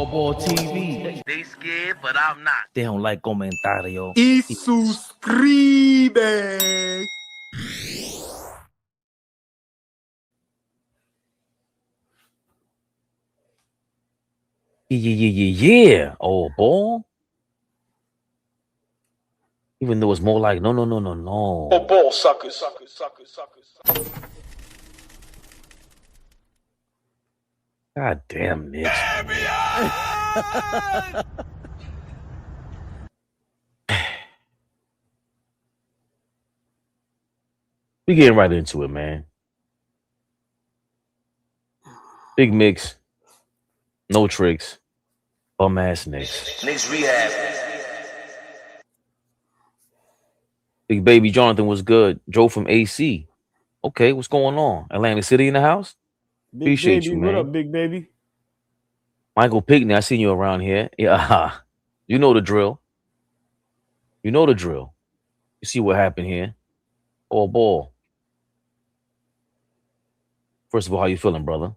AllBall TV. They scared, but I'm not. They don't like comentario. Y suscribe. Yeah. AllBall. Even though it's more like no. AllBall suckers. God damn, Knicks. We getting right into it, man. Big mix. No tricks. Bum ass Knicks. Knicks rehab. Big baby Jonathan was good. Joe from AC. Okay, what's going on? Atlantic City in the house? Big Appreciate baby, you, what man. up, big baby? Michael Pickney, I seen you around here. Yeah, you know the drill. You know the drill. You see what happened here. AllBall. First of all, how you feeling, brother?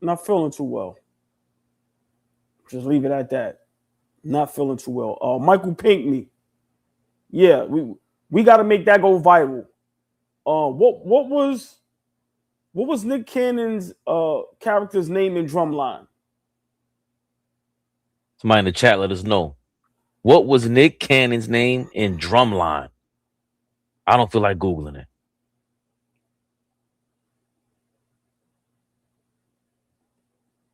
Not feeling too well. Just leave it at that. Not feeling too well. Michael Pinkney. Yeah, we got to make that go viral. What was Nick Cannon's character's name in Drumline? Somebody in the chat, let us know. What was Nick Cannon's name in Drumline? I don't feel like Googling it.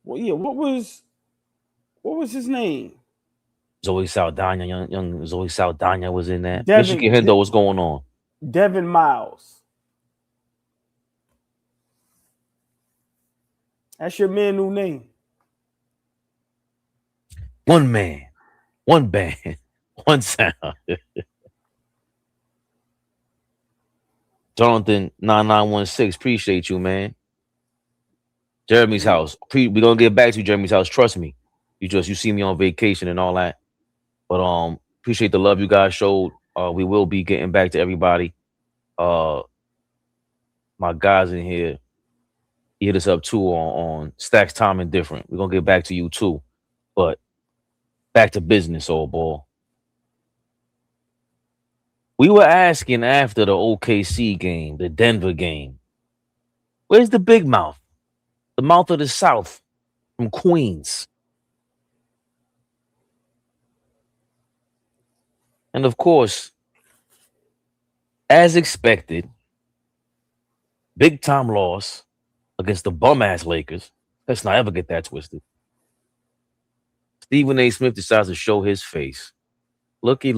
Well, yeah, what was his name? Zoe Saldana, young Zoe Saldana was in that. Devin- Michigan Hendo, what's going on? Devin Miles. That's your man new name. One man, one band, one sound. Jonathan 9916, appreciate you, man. Jeremy's house. We're gonna get back to Jeremy's house. Trust me. You see me on vacation and all that. But appreciate the love you guys showed. We will be getting back to everybody. My guys in here, he hit us up too on Stacks Time and Different. We're gonna get back to you too. But back to business, AllBall. We were asking after the OKC game, the Denver game, where's the big mouth? The mouth of the South from Queens. And of course, as expected, big time loss against the bum ass Lakers. Let's not ever get that twisted. Stephen A. Smith decides to show his face. Looky.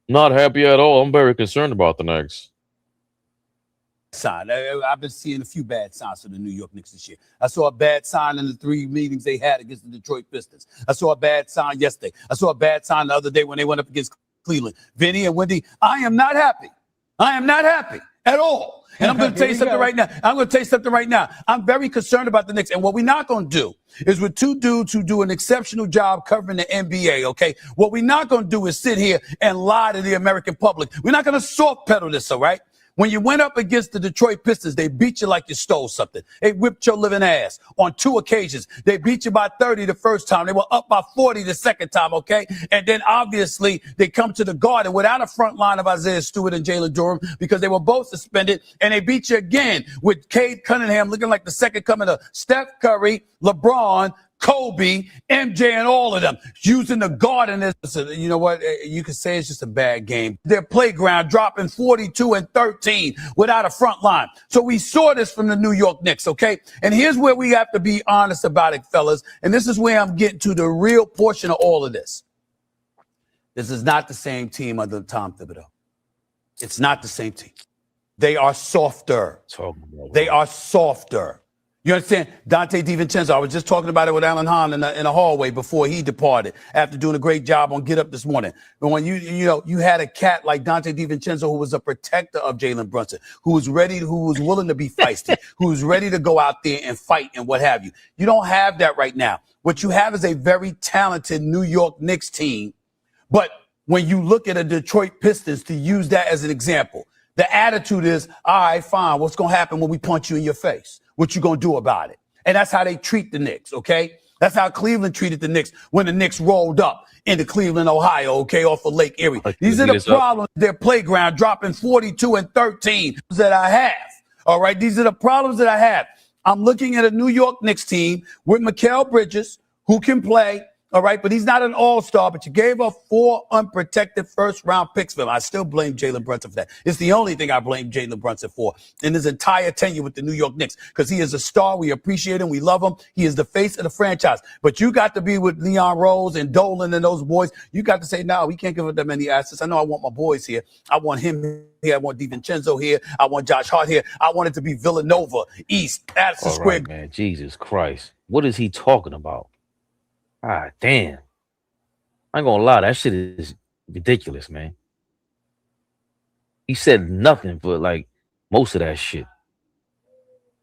Not happy at all. I'm very concerned about the Knicks. Sign. I've been seeing a few bad signs for the New York Knicks this year. I saw a bad sign in the 3 meetings they had against the Detroit Pistons. I saw a bad sign yesterday. I saw a bad sign the other day when they went up against Cleveland. Vinny and Wendy, I am not happy. I am not happy at all. And I'm going to tell you something right now. I'm very concerned about the Knicks. And what we're not going to do is with two dudes who do an exceptional job covering the NBA, okay? What we're not going to do is sit here and lie to the American public. We're not going to soft pedal this, all right? When you went up against the Detroit Pistons, they beat you like you stole something. They whipped your living ass on 2 occasions. They beat you by 30 the first time. They were up by 40 the second time, okay? And then obviously they come to the Garden without a front line of Isaiah Stewart and Jalen Durham because they were both suspended. And they beat you again with Cade Cunningham looking like the second coming of Steph Curry, LeBron, Kobe, MJ, and all of them using the Garden as, you know what, you could say it's just a bad game. Their playground dropping 42 and 13 without a front line. So we saw this from the New York Knicks, okay? And here's where we have to be honest about it, fellas. And this is where I'm getting to the real portion of all of this. This is not the same team under Tom Thibodeau. It's not the same team. They are softer. They are softer. You understand? Dante DiVincenzo, I was just talking about it with Alan Hahn in the hallway before he departed after doing a great job on Get Up this morning. But when you had a cat like Dante DiVincenzo who was a protector of Jalen Brunson, who was willing to be feisty, who was ready to go out there and fight and what have you. You don't have that right now. What you have is a very talented New York Knicks team. But when you look at a Detroit Pistons, to use that as an example, The attitude is, all right, fine. What's going to happen when we punch you in your face? What you going to do about it? And that's how they treat the Knicks, okay? That's how Cleveland treated the Knicks when the Knicks rolled up into Cleveland, Ohio, okay, off of Lake Erie. These are the problems, their playground, dropping 42 and 13 that I have, all right? These are the problems that I have. I'm looking at a New York Knicks team with Mikal Bridges, who can play, all right, but he's not an all-star, but you gave up 4 unprotected first-round picks for him. I still blame Jalen Brunson for that. It's the only thing I blame Jalen Brunson for in his entire tenure with the New York Knicks, because he is a star. We appreciate him. We love him. He is the face of the franchise. But you got to be with Leon Rose and Dolan and those boys. You got to say, no, we can't give up that many assets. I know I want my boys here. I want him here. I want DiVincenzo here. I want Josh Hart here. I want it to be Villanova, East, Madison Square. Right, man. Jesus Christ. What is he talking about? Ah, damn. I ain't gonna lie, that shit is ridiculous, man. He said nothing but like most of that shit.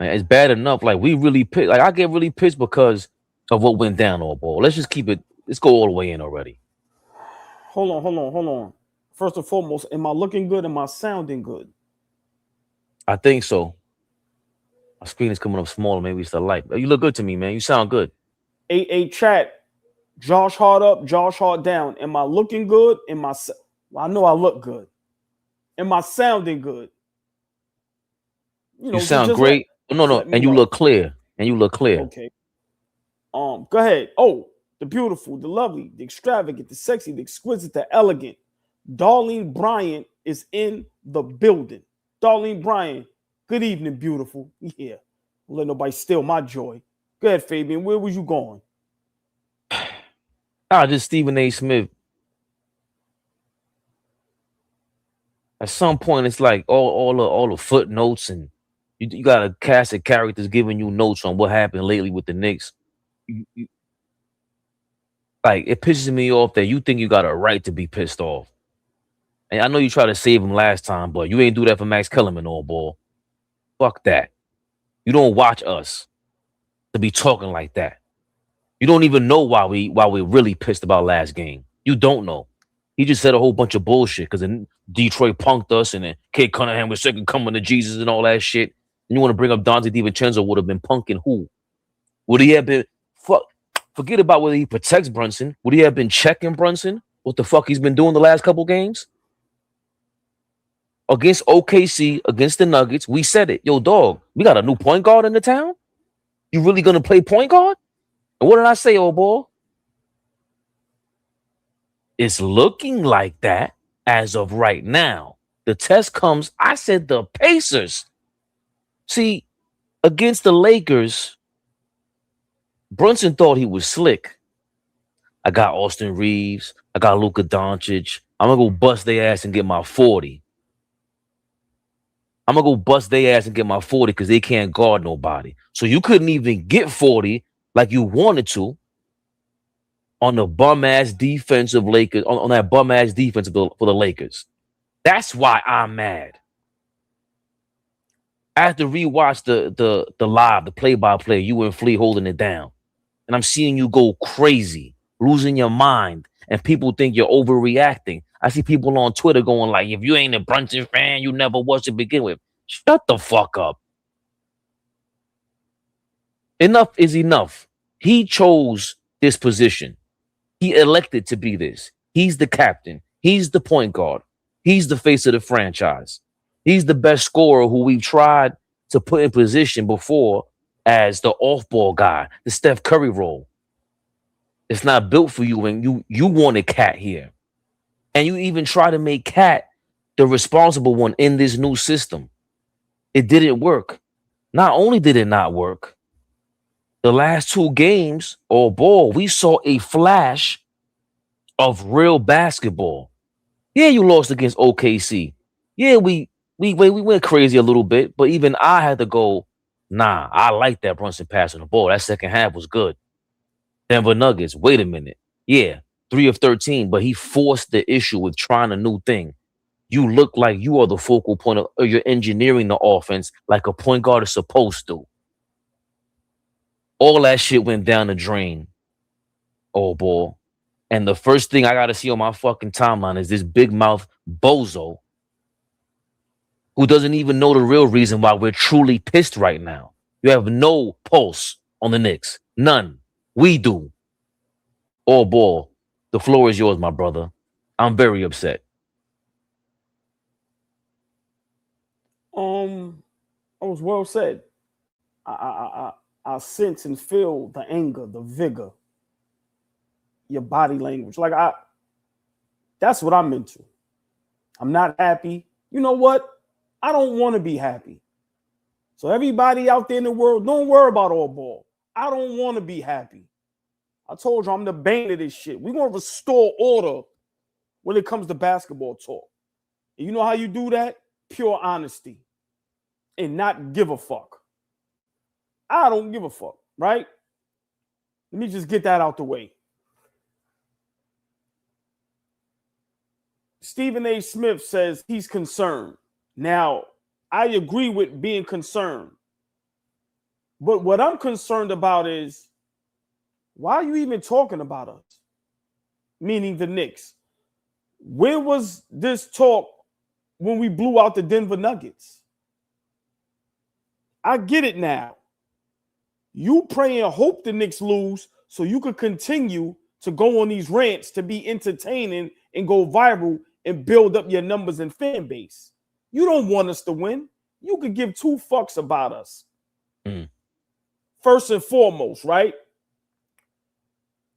Man, it's bad enough. Like we really pissed. Like I get really pissed because of what went down all ball. Let's just keep it. Let's go all the way in already. Hold on. First and foremost, am I looking good? Am I sounding good? I think so. My screen is coming up smaller. Maybe it's the light. You look good to me, man. You sound good. A chat. Josh Hart up, Josh Hart down. Am I looking good? Well, I know I look good. Am I sounding good? You sound great. No. And you look clear. Okay. Go ahead. Oh, the beautiful, the lovely, the extravagant, the sexy, the exquisite, the elegant. Darlene Bryant is in the building. Darlene Bryant, good evening, beautiful. Yeah. Don't let nobody steal my joy. Go ahead, Fabian. Where was you going? Just Stephen A. Smith. At some point, it's like all the footnotes, and you got a cast of characters giving you notes on what happened lately with the Knicks. Like it pisses me off that you think you got a right to be pissed off. And I know you tried to save him last time, but you ain't do that for Max Kellerman, all ball. Fuck that. You don't watch us to be talking like that. You don't even know why we're really pissed about last game. You don't know. He just said a whole bunch of bullshit because Detroit punked us, and then Kate Cunningham was second coming to Jesus and all that shit. And you want to bring up Dante DiVincenzo would have been punking who? Would he have been forget about whether he protects Brunson? Would he have been checking Brunson? What the fuck he's been doing the last couple games? Against OKC, against the Nuggets, we said it. Yo, dog, we got a new point guard in the town? You really gonna play point guard? And what did I say, old boy? It's looking like that as of right now. The test comes, I said the Pacers. See, against the Lakers, Brunson thought he was slick. I got Austin Reeves. I got Luka Doncic. I'm going to go bust their ass and get my 40. I'm going to go bust their ass and get my 40 because they can't guard nobody. So you couldn't even get 40 like you wanted to on the bum-ass defensive Lakers, on that bum-ass defense for the Lakers. That's why I'm mad. I have to rewatch the live, the play-by-play, you and Flea holding it down. And I'm seeing you go crazy, losing your mind, and people think you're overreacting. I see people on Twitter going like, if you ain't a Brunson fan, you never was to begin with. Shut the fuck up. Enough is enough. He chose this position. He elected to be this. He's the captain. He's the point guard. He's the face of the franchise. He's the best scorer who we've tried to put in position before as the off-ball guy, the Steph Curry role. It's not built for you, and you wanted Cat here. And you even try to make Cat the responsible one in this new system. It didn't work. Not only did it not work, the last 2 games, all ball, we saw a flash of real basketball. Yeah, you lost against OKC. Yeah, we went crazy a little bit, but even I had to go, nah, I like that Brunson passing the ball. That second half was good. Denver Nuggets, wait a minute. Yeah, 3 of 13, but he forced the issue with trying a new thing. You look like you are the focal point or you're engineering the offense like a point guard is supposed to. All that shit went down the drain. Oh, boy. And the first thing I got to see on my fucking timeline is this big mouth bozo who doesn't even know the real reason why we're truly pissed right now. You have no pulse on the Knicks. None. We do. AllBall, the floor is yours, my brother. I'm very upset. That was well said. I sense and feel the anger, the vigor, your body language. That's what I'm into. I'm not happy. You know what? I don't want to be happy. So everybody out there in the world, don't worry about AllBall. I don't want to be happy. I told you I'm the bane of this shit. We're going to restore order when it comes to basketball talk. And you know how you do that? Pure honesty and not give a fuck. I don't give a fuck, right? Let me just get that out the way. Stephen A. Smith says he's concerned. Now, I agree with being concerned. But what I'm concerned about is, why are you even talking about us? Meaning the Knicks. Where was this talk when we blew out the Denver Nuggets? I get it now. You pray and hope the Knicks lose so you could continue to go on these rants to be entertaining and go viral and build up your numbers and fan base. You don't want us to win. You could give two fucks about us. First and foremost, right?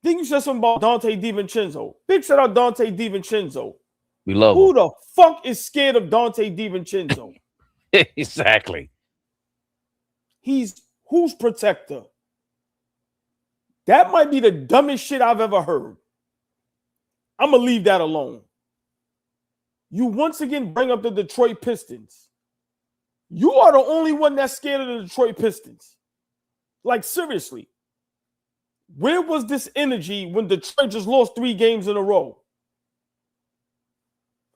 Then you said something about Dante DiVincenzo. Big shout out Dante DiVincenzo. We love Who him. the fuck is scared of Dante DiVincenzo? Exactly. He's whose protector? That might be the dumbest shit I've ever heard. I'm going to leave that alone. You once again bring up the Detroit Pistons. You are the only one that's scared of the Detroit Pistons. Like, seriously. Where was this energy when Detroit just lost 3 games in a row?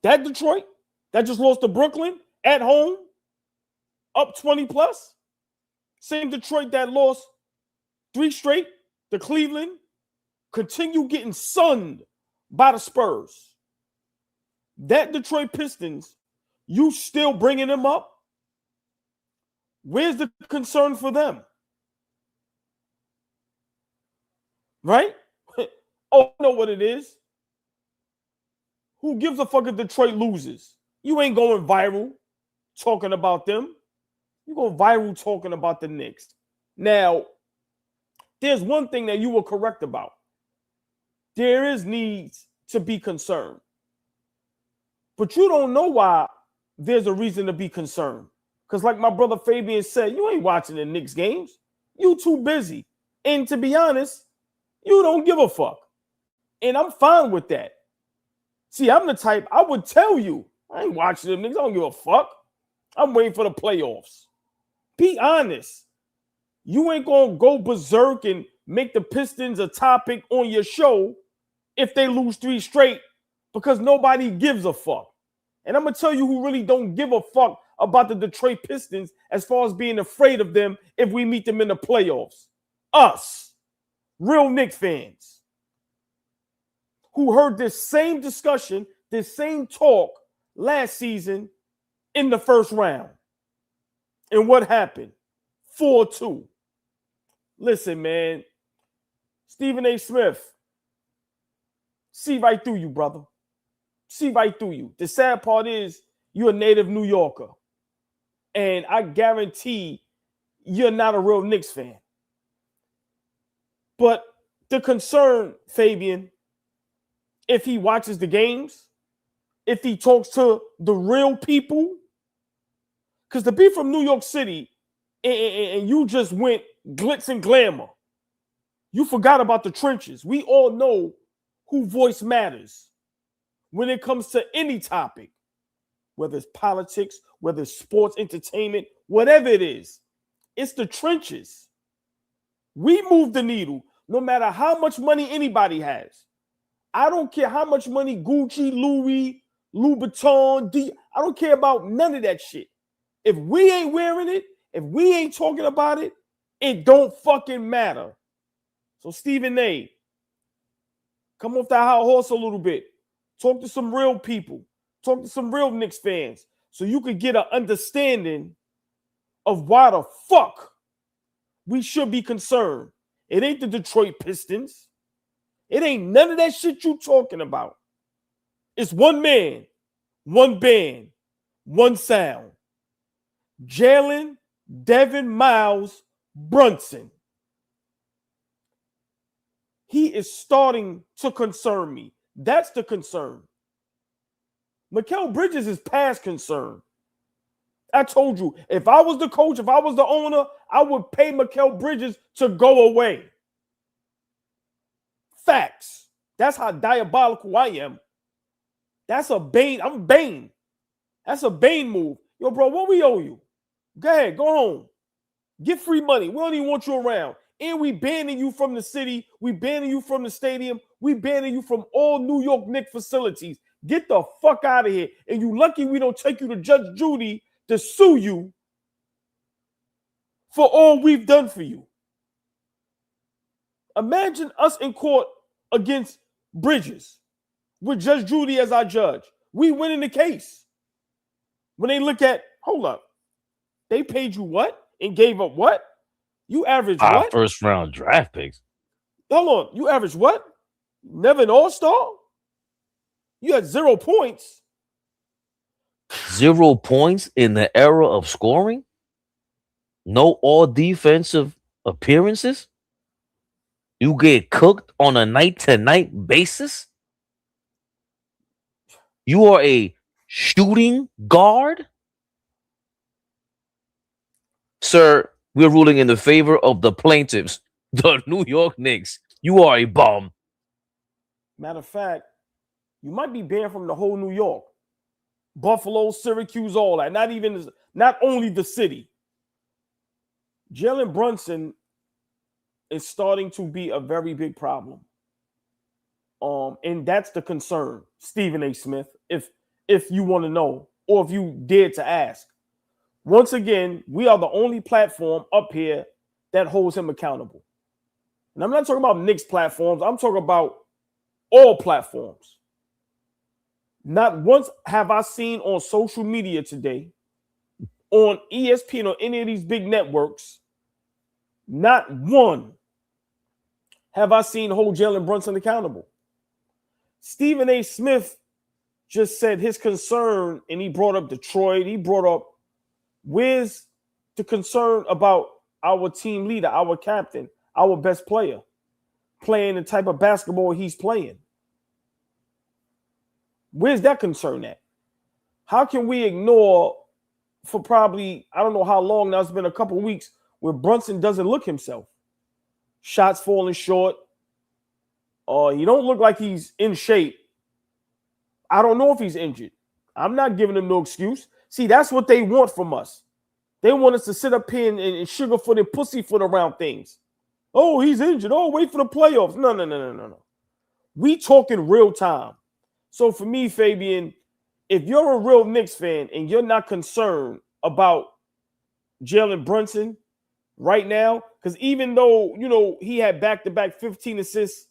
That Detroit that just lost to Brooklyn at home, up 20 plus? Same Detroit that lost 3 straight to Cleveland, continue getting sunned by the Spurs. That Detroit Pistons, you still bringing them up? Where's the concern for them? Right? Oh, I know what it is. Who gives a fuck if Detroit loses? You ain't going viral talking about them. You go viral talking about the Knicks. Now, there's one thing that you were correct about. There is needs to be concerned. But you don't know why there's a reason to be concerned. Because like my brother Fabian said, you ain't watching the Knicks games. You too busy. And to be honest, you don't give a fuck. And I'm fine with that. See, I'm the type, I would tell you, I ain't watching them Knicks. I don't give a fuck. I'm waiting for the playoffs. Be honest. You ain't going to go berserk and make the Pistons a topic on your show if they lose 3 straight because nobody gives a fuck. And I'm going to tell you who really don't give a fuck about the Detroit Pistons as far as being afraid of them if we meet them in the playoffs. Us, real Knicks fans, who heard this same discussion, this same talk last season in the first round. And what happened? 4-2. Listen, man. Stephen A. Smith, see right through you, brother. See right through you. The sad part is you're a native New Yorker. And I guarantee you're not a real Knicks fan. But the concern, Fabian, if he watches the games, if he talks to the real people, because to be from New York City and you just went glitz and glamour, you forgot about the trenches. We all know who voice matters when it comes to any topic, whether it's politics, whether it's sports, entertainment, whatever it is. It's the trenches. We move the needle no matter how much money anybody has. I don't care how much money Gucci, Louis Vuitton, I don't care about none of that shit. If we ain't wearing it, if we ain't talking about it, it don't fucking matter. So Stephen A., come off that high horse a little bit. Talk to some real people. Talk to some real Knicks fans so you could get an understanding of why the fuck we should be concerned. It ain't the Detroit Pistons. It ain't none of that shit you talking about. It's one man, one band, one sound. Jalen Devin Miles Brunson. He is starting to concern me. That's the concern. Mikal Bridges is past concern. I told you, if I was the coach, if I was the owner, I would pay Mikal Bridges to go away. Facts. That's how diabolical I am. That's a Bane. I'm Bane. That's a Bane move. Yo, bro, what we owe you? Go ahead, go home. Get free money. We don't even want you around. And we banning you from the city. We banning you from the stadium. We banning you from all New York Knicks facilities. Get the fuck out of here. And you lucky we don't take you to Judge Judy to sue you for all we've done for you. Imagine us in court against Bridges with Judge Judy as our judge. We winning the case. When they look at, hold up, they paid you what and gave up what? You average what? First round draft picks. Hold on. You average what? Never an all-star? You had 0 points. 0 points in the era of scoring? No all defensive appearances? You get cooked on a night-to-night basis? You are a shooting guard? Sir, we're ruling in the favor of the plaintiffs, the New York Knicks. You are a bum. Matter of fact, you might be banned from the whole New York. Buffalo, Syracuse, all that. Not only the city. Jalen Brunson is starting to be a very big problem. And that's the concern, Stephen A. Smith, if you want to know, or if you dare to ask. Once again, we are the only platform up here that holds him accountable. And I'm not talking about Knicks platforms. I'm talking about all platforms. Not once have I seen on social media today, on ESPN or any of these big networks, not one have I seen hold Jalen Brunson accountable. Stephen A. Smith just said his concern, and he brought up Detroit. He brought up, where's the concern about our team leader, our captain, our best player, playing the type of basketball he's playing? Where's that concern at? How can we ignore for probably, I don't know how long now, it's been a couple of weeks, where Brunson doesn't look himself? Shots falling short. He don't look like he's in shape. I don't know if he's injured. I'm not giving him no excuse. See, that's what they want from us. They want us to sit up here and sugarfoot and pussyfoot around things. Oh, he's injured. Oh, wait for the playoffs. No. We talking real time. So for me, Fabian, if you're a real Knicks fan and you're not concerned about Jalen Brunson right now, because even though, he had back-to-back 15 assists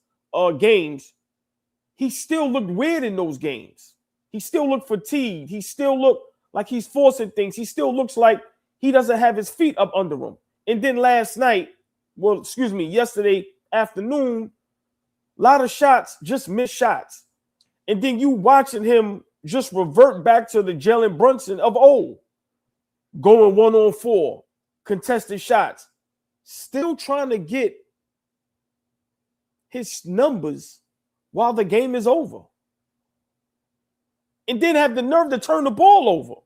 games, he still looked weird in those games. He still looked fatigued. He still looked like he's forcing things. He still looks like he doesn't have his feet up under him. And then yesterday afternoon, a lot of shots, just missed shots. And then you watching him just revert back to the Jalen Brunson of old, going 1-on-4, contested shots, still trying to get his numbers while the game is over. And then have the nerve to turn the ball over.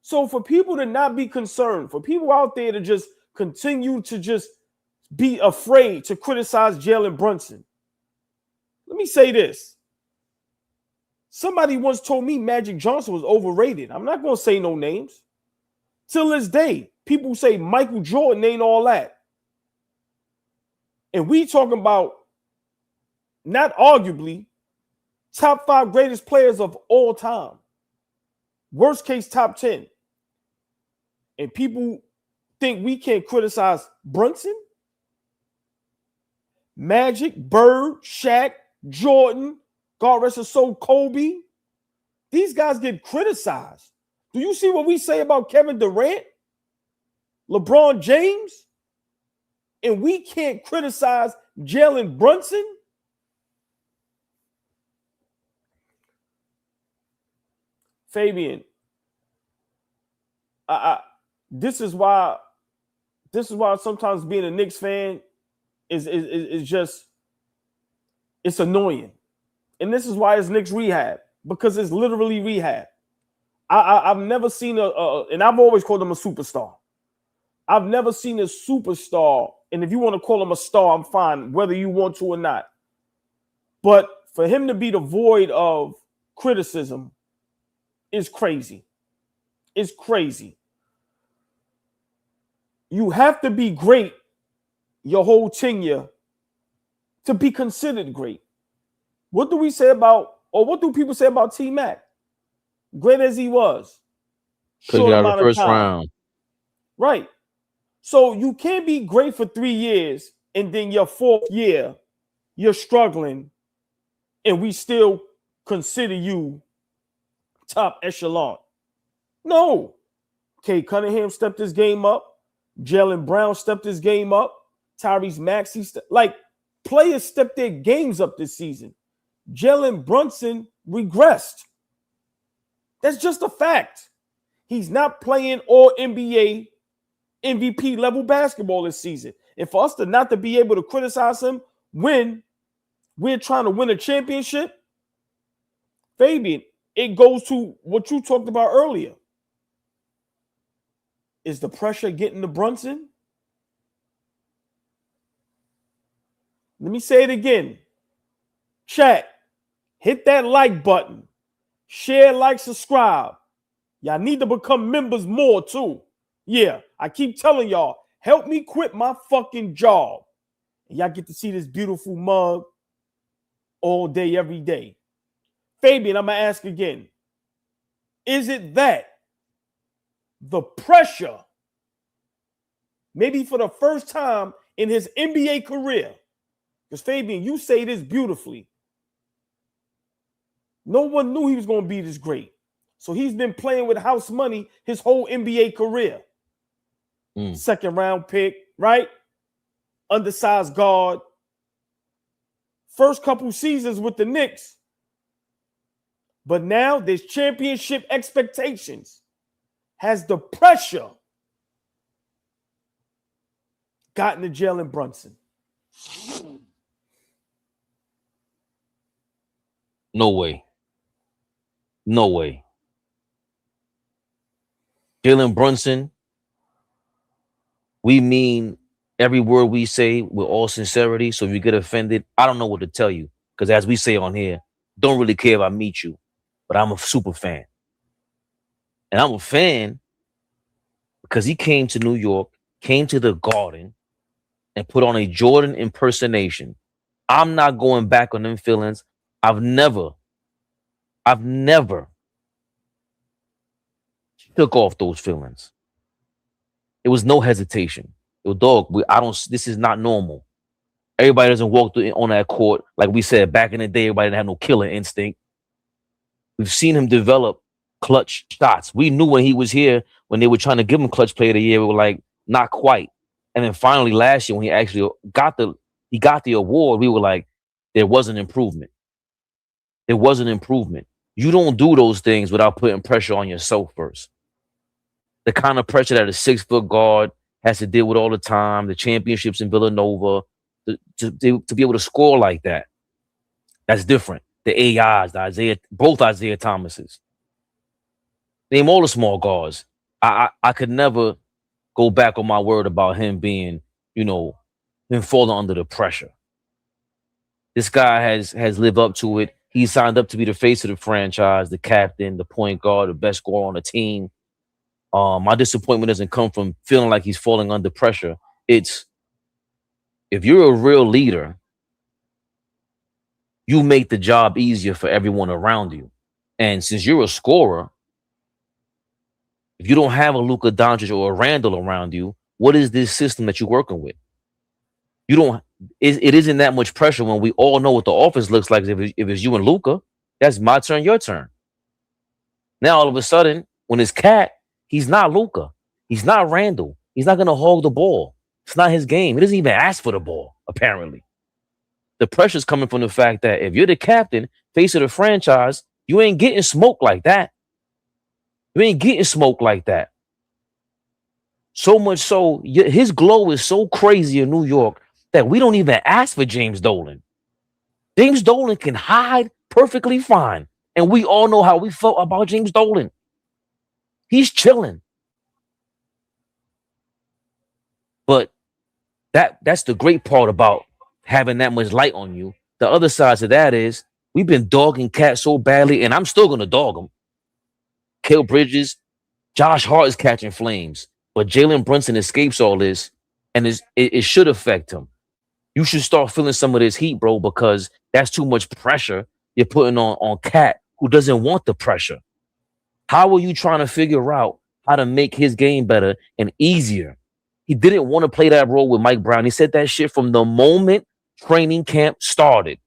So for people to not be concerned, for people out there to just continue to just be afraid to criticize Jalen Brunson, let me say this. Somebody once told me Magic Johnson was overrated. I'm not going to say no names. Till this day, people say Michael Jordan ain't all that. And we talking about, not arguably, top 5 greatest players of all time. Worst case, top 10. And people think we can't criticize Brunson? Magic, Bird, Shaq, Jordan, God rest his soul, Kobe. These guys get criticized. Do you see what we say about Kevin Durant, LeBron James, and we can't criticize Jalen Brunson? Fabian, this is why sometimes being a Knicks fan is just, it's annoying. And this is why it's Knicks rehab, because it's literally rehab. I've never seen and I've always called him a superstar. I've never seen a superstar, and if you want to call him a star, I'm fine, whether you want to or not. But for him to be devoid of criticism is crazy. It's crazy. You have to be great your whole tenure to be considered great. What do we say about, or what do people say about T-Mac? Great as he was. Couldn't get out of the first round. Right. So you can't be great for 3 years and then your 4th year, you're struggling, and we still consider you top echelon. No. Kate Cunningham stepped his game up. Jaylen Brown stepped his game up. Tyrese Maxey, players stepped their games up this season. Jalen Brunson regressed. That's just a fact. He's not playing all NBA MVP level basketball this season. And for us to not to be able to criticize him when we're trying to win a championship, Fabian, it goes to what you talked about earlier. Is the pressure getting to Brunson? Let me say it again. Chat, hit that like button. Share, like, subscribe. Y'all need to become members more too. Yeah, I keep telling y'all, help me quit my fucking job. And y'all get to see this beautiful mug all day, every day. Fabian, I'm going to ask again. Is it that the pressure, maybe for the first time in his NBA career, because Fabian, you say this beautifully, no one knew he was going to be this great. So he's been playing with house money his whole NBA career. 2nd round pick, right? Undersized guard. First couple seasons with the Knicks. But now there's championship expectations. Has the pressure gotten to Jalen Brunson? No way. No way. Jalen Brunson, we mean every word we say with all sincerity. So if you get offended, I don't know what to tell you. Because as we say on here, don't really care if I meet you. But I'm a super fan. And I'm a fan because he came to New York, came to the Garden, and put on a Jordan impersonation. I'm not going back on them feelings. I've never took off those feelings. It was no hesitation. Yo, dog, this is not normal. Everybody doesn't walk on that court. Like we said, back in the day, everybody didn't have no killer instinct. We've seen him develop clutch shots. We knew when he was here, when they were trying to give him clutch player of the year, we were like, not quite. And then finally last year, when he actually got the award, we were like, there was an improvement. There was an improvement. You don't do those things without putting pressure on yourself first. The kind of pressure that a 6-foot guard has to deal with all the time, the championships in Villanova, to be able to score like that. That's different. The AIs, both Isaiah Thomases. Name all the small guards. I could never go back on my word about him being, him falling under the pressure. This guy has lived up to it. He signed up to be the face of the franchise, the captain, the point guard, the best scorer on the team. My disappointment doesn't come from feeling like he's falling under pressure. It's, if you're a real leader, you make the job easier for everyone around you. And since you're a scorer, if you don't have a Luka Doncic or a Randall around you, what is this system that you're working with? It isn't that much pressure when we all know what the offense looks like. If it's you and Luka, that's my turn, your turn. Now all of a sudden, When it's Cat, he's not Luka. He's not Randall. He's not going to hog the ball. It's not his game. He doesn't even ask for the ball, apparently. The pressure's coming from the fact that if you're the captain, face of the franchise, you ain't getting smoked like that. You ain't getting smoked like that. So much so, his glow is so crazy in New York that we don't even ask for James Dolan. James Dolan can hide perfectly fine. And we all know how we felt about James Dolan. He's chilling. But that's the great part about having that much light on you. The other side of that is we've been dogging Cat so badly, and I'm still going to dog him. Cale Bridges, Josh Hart is catching flames. But Jalen Brunson escapes all this, and it should affect him. You should start feeling some of this heat, bro, because that's too much pressure you're putting on Cat, who doesn't want the pressure. How are you trying to figure out how to make his game better and easier? He didn't want to play that role with Mike Brown. He said that shit from the moment training camp started.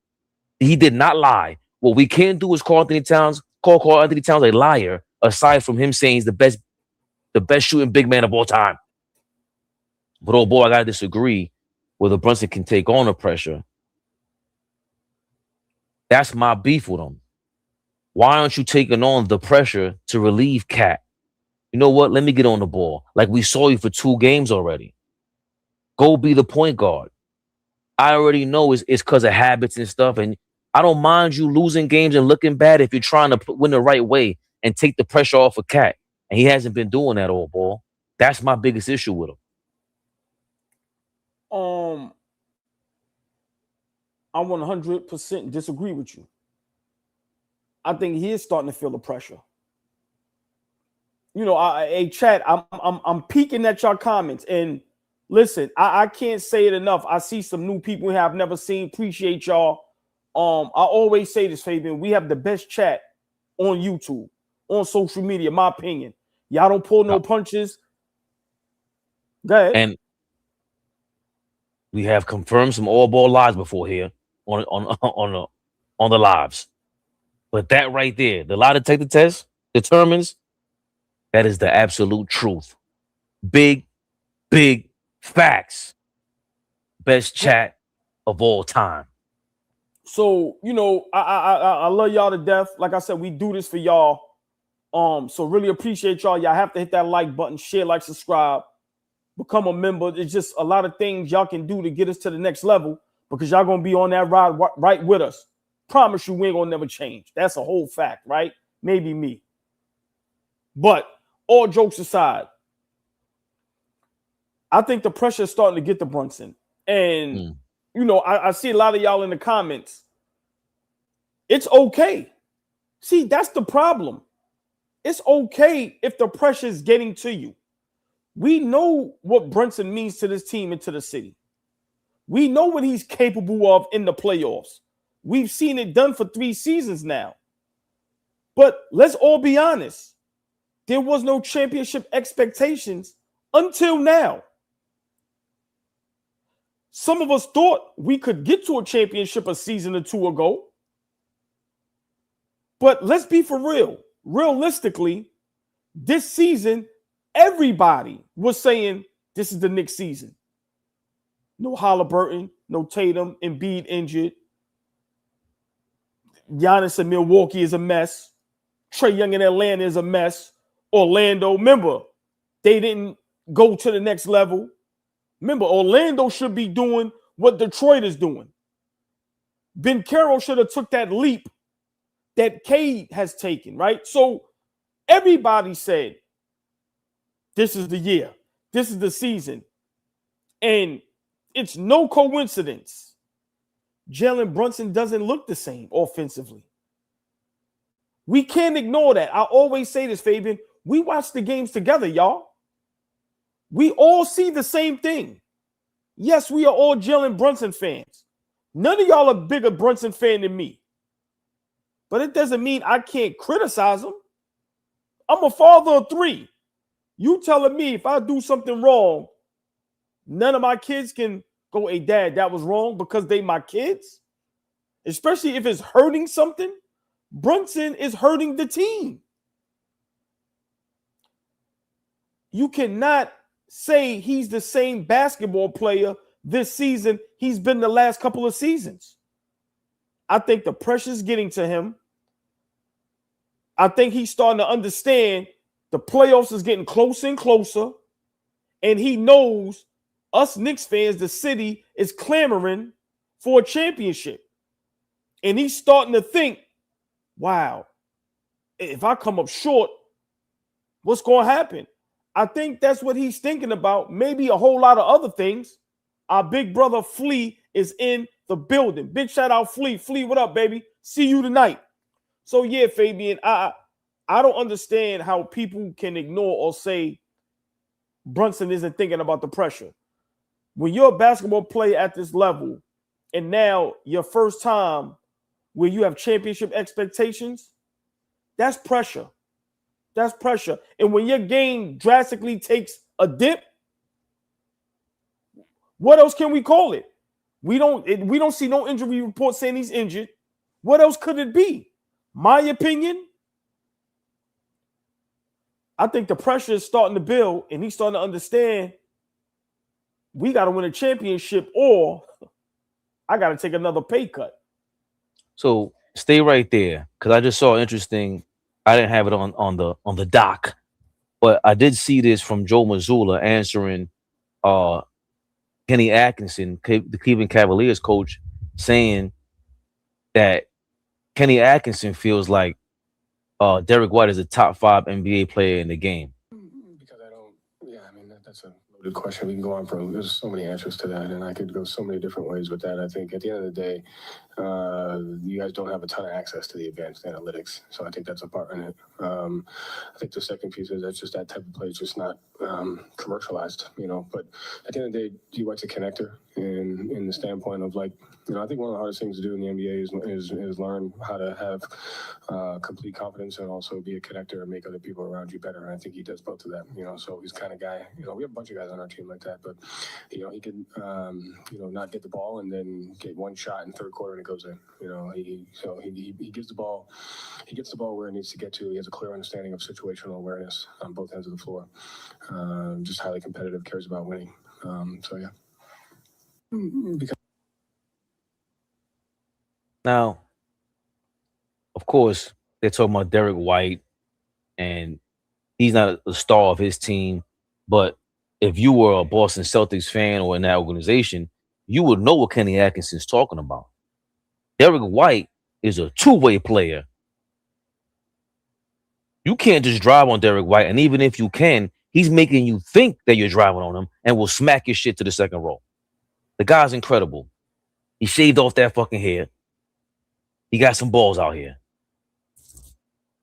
He did not lie. What we can't do is call Anthony Towns a liar, aside from him saying he's the best shooting big man of all time. But oh boy, I gotta disagree whether Brunson can take on the pressure. That's my beef with him. Why aren't you taking on the pressure to relieve Cat? You know what? Let me get on the ball. Like we saw you for 2 games already. Go be the point guard. I already know it's because of habits and stuff. And I don't mind you losing games and looking bad if you're trying to win the right way and take the pressure off of Cat. And he hasn't been doing that all ball. That's my biggest issue with him. I 100% disagree with you. I think he is starting to feel the pressure. You know, chat, I'm peeking at your comments, and listen, I can't say it enough. I see some new people here I've never seen. Appreciate y'all. I always say this, Fabian. We have the best chat on YouTube, on social media, my opinion. Y'all don't pull no punches. Go ahead. And we have confirmed some AllBall lives before here on the lives. But that right there, the lie detector test determines that is the absolute truth. Big facts. Best chat of all time. So, you know, I love y'all to death. Like I said, we do this for y'all. So really appreciate y'all. Y'all have to hit that like button, share, like, subscribe, become a member. It's just a lot of things y'all can do to get us to the next level, because y'all gonna be on that ride right with us. Promise you, we ain't gonna never change. That's a whole fact, right? Maybe me. But all jokes aside, I think the pressure is starting to get to Brunson. And, you know, I see a lot of y'all in the comments. It's okay. See, that's the problem. It's okay if the pressure is getting to you. We know what Brunson means to this team and to the city. We know what he's capable of in the playoffs. We've seen it done for 3 seasons now. But let's all be honest. There was no championship expectations until now. Some of us thought we could get to a championship a season or 2 ago. But let's be for real. Realistically, this season, everybody was saying this is the Knicks season. No Halliburton, no Tatum, Embiid injured. Giannis in Milwaukee is a mess. Trae Young in Atlanta is a mess. Orlando, remember, they didn't go to the next level. Remember, Orlando should be doing what Detroit is doing. Ben Carroll should have took that leap that Cade has taken, right? So everybody said, this is the year. This is the season. And it's no coincidence Jalen Brunson doesn't look the same offensively. We can't ignore that. I always say this, Fabian. We watch the games together, y'all. We all see the same thing. Yes, we are all Jalen Brunson fans. None of y'all are a bigger Brunson fan than me. But it doesn't mean I can't criticize him. I'm a father of 3. You telling me if I do something wrong, none of my kids can go, hey, Dad, that was wrong, because they my kids? Especially if it's hurting something. Brunson is hurting the team. you cannot say he's the same basketball player this season he's been the last couple of seasons. I think the pressure's getting to him. I think he's starting to understand the playoffs is getting closer and closer. And he knows us Knicks fans, the city is clamoring for a championship. And he's starting to think, wow, if I come up short, what's going to happen? I think that's what he's thinking about. Maybe a whole lot of other things. Our big brother Flea is in the building. Big shout out Flea. Flea, what up, baby? See you tonight. So yeah, Fabian, I don't understand how people can ignore or say Brunson isn't thinking about the pressure. When you're a basketball player at this level, and now your first time where you have championship expectations, that's pressure. That's pressure. And when your game drastically takes a dip, what else can we call it? We don't see no injury report saying he's injured. What else could it be? My opinion, I think the pressure is starting to build, and he's starting to understand we got to win a championship, or I got to take another pay cut. So stay right there, because I just saw interesting. I didn't have it on the doc, but I did see this from Joe Mazzulla answering Kenny Atkinson, the Cleveland Cavaliers coach, saying that Kenny Atkinson feels like Derek White is a top 5 NBA player in the game. Because that's a loaded question. We can go on for, there's so many answers to that, and I could go so many different ways with that. I think at the end of the day, you guys don't have a ton of access to the advanced analytics, so I think that's a part in it. I think the second piece is that's just that type of play is just not commercialized, but at the end of the day, D White's a connector in the standpoint of, like, I think one of the hardest things to do in the NBA is learn how to have complete confidence and also be a connector and make other people around you better. And I think he does both of that. So he's the kind of guy. We have a bunch of guys on our team like that, but he can not get the ball and then get one shot in third quarter and it goes in. He gives the ball. He gets the ball where it needs to get to. He has a clear understanding of situational awareness on both ends of the floor. Just highly competitive, cares about winning. So yeah. Now, of course, they're talking about Derek White, and he's not a star of his team. But if you were a Boston Celtics fan or in that organization, you would know what Kenny Atkinson's talking about. Derek White is a two-way player. You can't just drive on Derek White, and even if you can, he's making you think that you're driving on him and will smack your shit to the second row. The guy's incredible. He shaved off that fucking hair. He got some balls out here.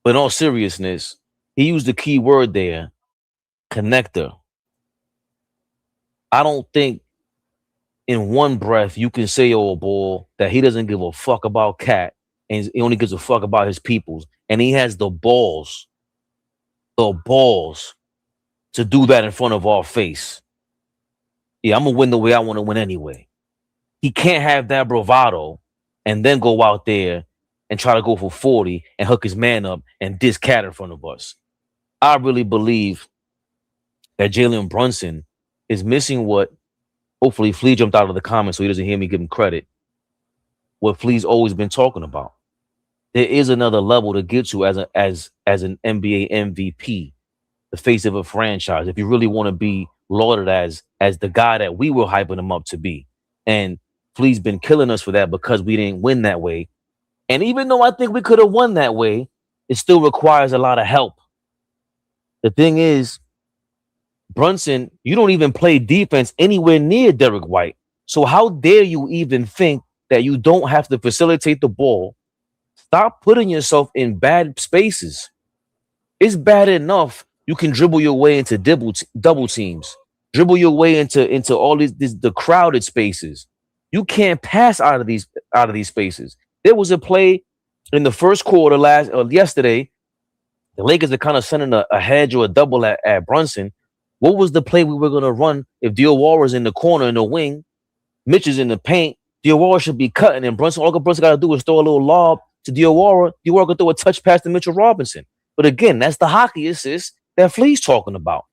But in all seriousness, he used the key word there, connector. I don't think in one breath you can say, AllBall, that he doesn't give a fuck about Cat and he only gives a fuck about his peoples. And he has the balls to do that in front of our face. Yeah, I'm going to win the way I want to win anyway. He can't have that bravado and then go out there and try to go for 40 and hook his man up and diss Cat in front of us. I really believe that Jalen Brunson is missing what, hopefully Flea jumped out of the comments so he doesn't hear me give him credit, what Flea's always been talking about. There is another level to get to as an NBA MVP, the face of a franchise, if you really want to be lauded as the guy that we were hyping him up to be. And Flea's been killing us for that because we didn't win that way. And even though I think we could have won that way, it still requires a lot of help. The thing is, Brunson, you don't even play defense anywhere near Derek White. So how dare you even think that you don't have to facilitate the ball? Stop putting yourself in bad spaces. It's bad enough you can dribble your way into double teams, dribble your way into all the crowded spaces. You can't pass out of these spaces. There was a play in the first quarter yesterday. The Lakers are kind of sending a hedge or a double at Brunson. What was the play we were going to run if Diawara's in the corner in the wing, Mitch is in the paint? Diawara should be cutting, and Brunson. All Brunson got to do is throw a little lob to Diawara. Diawara can throw a touch pass to Mitchell Robinson. But again, that's the hockey assist that Flea's talking about.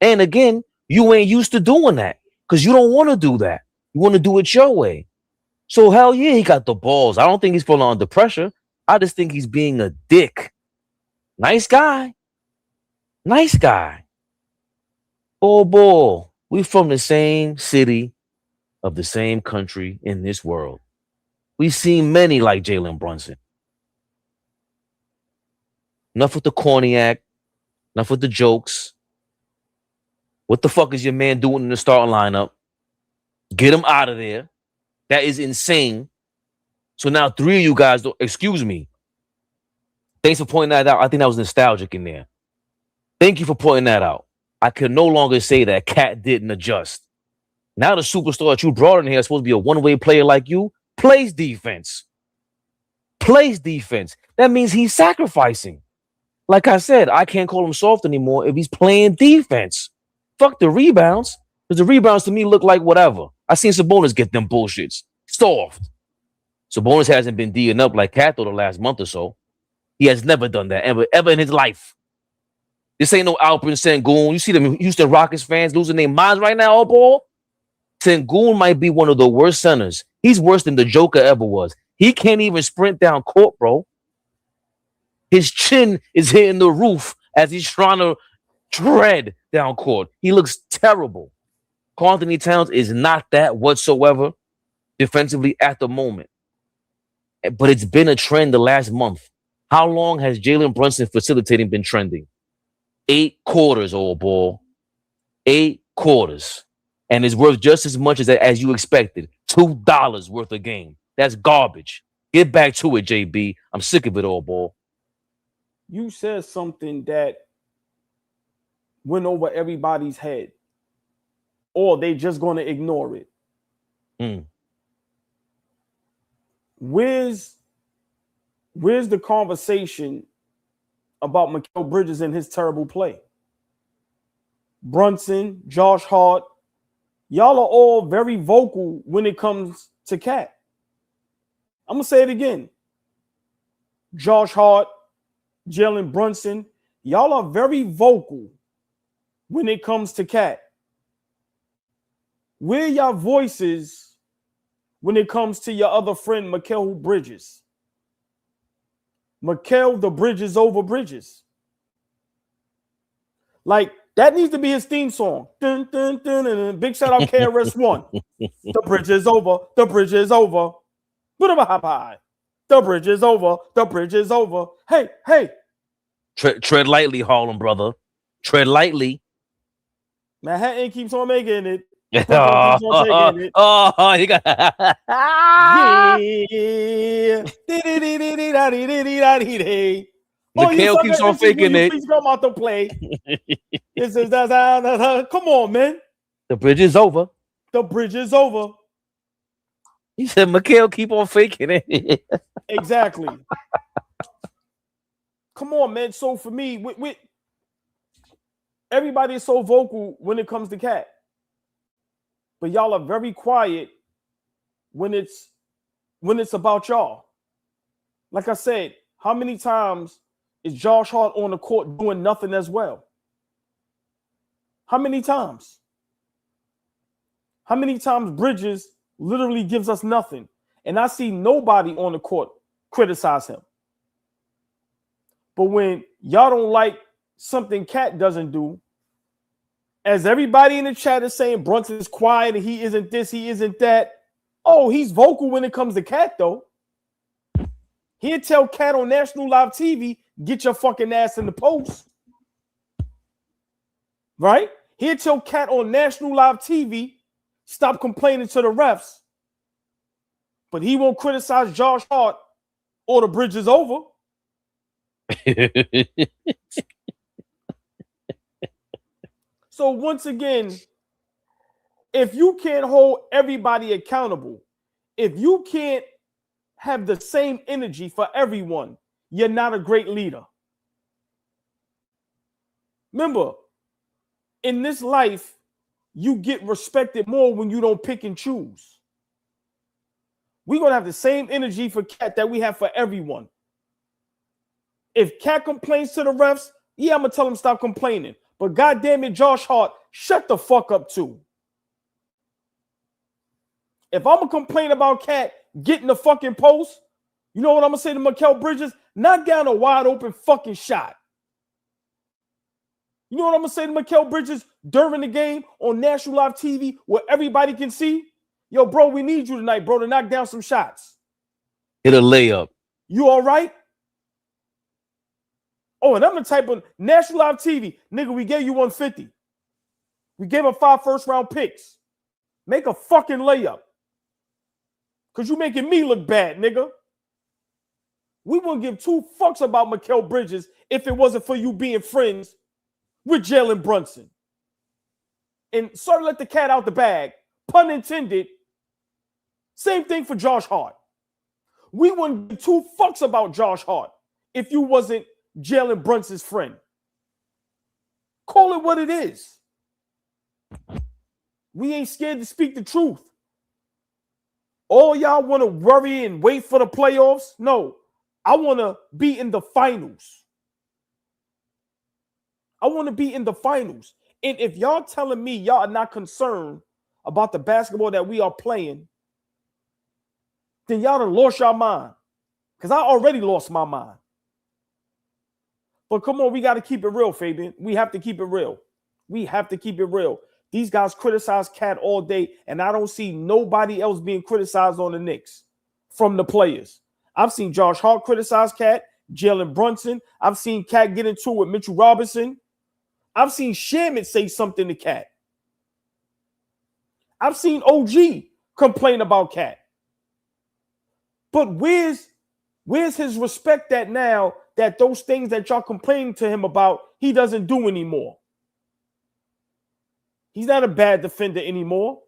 And again, you ain't used to doing that because you don't want to do that. You want to do it your way. So hell yeah, he got the balls. I don't think he's falling under pressure. I just think he's being a dick. Nice guy. Nice guy. Oh boy, we from the same city of the same country in this world. We've seen many like Jalen Brunson. Enough with the corny act. Enough with the jokes. What the fuck is your man doing in the starting lineup? Get him out of there. That is insane. So now 3 of you guys, excuse me. Thanks for pointing that out. I think that was nostalgic in there. Thank you for pointing that out. I can no longer say that Cat didn't adjust. Now the superstar that you brought in here is supposed to be a one-way player like you, plays defense. Plays defense. That means he's sacrificing. Like I said, I can't call him soft anymore if he's playing defense. Fuck the rebounds. Because the rebounds to me look like whatever. I seen Sabonis get them bullshits. Soft. Sabonis hasn't been D'ing up like Cat the last month or so. He has never done that ever in his life. This ain't no Alperen Sengun. You see them Houston Rockets fans losing their minds right now, AllBall? Sengun might be one of the worst centers. He's worse than the Joker ever was. He can't even sprint down court, bro. His chin is hitting the roof as he's trying to tread down court. He looks terrible. Karl-Anthony Towns is not that whatsoever defensively at the moment. But it's been a trend the last month. How long has Jalen Brunson facilitating been trending? 8 quarters, AllBall. 8 quarters. And it's worth just as much as you expected. $2 worth a game. That's garbage. Get back to it, JB. I'm sick of it, AllBall. You said something that went over everybody's head, or they just going to ignore it. Where's the conversation about Mikal Bridges and his terrible play? Brunson, Josh Hart, y'all are all very vocal when it comes to Cat. I'm going to say it again. Josh Hart, Jalen Brunson, y'all are very vocal when it comes to Cat. Where are y'all voices when it comes to your other friend, Mikal Bridges? Mikal, the Bridges over Bridges. Like, that needs to be his theme song. Dun, dun, dun, dun, dun. Big shout out KRS-One. The bridge is over. The bridge is over. The bridge is over. The bridge is over. Hey, hey. Tread lightly, Harlem, brother. Tread lightly. Manhattan keeps on making it. He got Yeah. Mikal keeps on faking it. Please come out to play. This is come on, man. The bridge is over. The bridge is over. He said Mikal keep on faking it. Exactly. Come on, man. So for me, everybody is so vocal when it comes to Cat. But y'all are very quiet when it's about y'all. Like I said, how many times is Josh Hart on the court doing nothing as well? How many times? How many times Bridges literally gives us nothing? And I see nobody on the court criticize him. But when y'all don't like something Cat doesn't do, as everybody in the chat is saying Brunson is quiet and he isn't this, he isn't that. Oh, he's vocal when it comes to Cat, though. He'll tell Cat on national live TV, get your fucking ass in the post. Right? He'll tell Cat on national live TV, stop complaining to the refs. But he won't criticize Josh Hart or the bridge is over. So once again, if you can't hold everybody accountable, if you can't have the same energy for everyone, you're not a great leader. Remember, in this life, you get respected more when you don't pick and choose. We're going to have the same energy for Cat that we have for everyone. If Cat complains to the refs, yeah, I'm going to tell him stop complaining. But goddamn it, Josh Hart, shut the fuck up too. If I'm gonna complain about Cat getting the fucking post, you know what I'm gonna say to Mikal Bridges? Knock down a wide open fucking shot. You know what I'm gonna say to Mikal Bridges during the game on national live TV where everybody can see? Yo, bro, we need you tonight, bro, to knock down some shots. Hit a layup. You all right? Oh, and I'm the type of national live TV. Nigga, we gave you 150. We gave up 5 first-round picks. Make a fucking layup. Because you making me look bad, nigga. We wouldn't give 2 fucks about Mikal Bridges if it wasn't for you being friends with Jalen Brunson. And sort of let the cat out the bag. Pun intended. Same thing for Josh Hart. We wouldn't give 2 fucks about Josh Hart if you wasn't Jalen Brunson's friend. Call it what it is. We ain't scared to speak the truth. All y'all want to worry and wait for the playoffs? No. I want to be in the finals. I want to be in the finals. And if y'all telling me y'all are not concerned about the basketball that we are playing, then y'all done lost your mind. Because I already lost my mind. But come on, we got to keep it real, Fabian. We have to keep it real. We have to keep it real. These guys criticize Cat all day, and I don't see nobody else being criticized on the Knicks from the players. I've seen Josh Hart criticize Cat, Jalen Brunson. I've seen Cat get into it with Mitchell Robinson. I've seen Shamit say something to Cat. I've seen OG complain about Cat. But where's his respect at now that those things that y'all complaining to him about, he doesn't do anymore? He's not a bad defender anymore.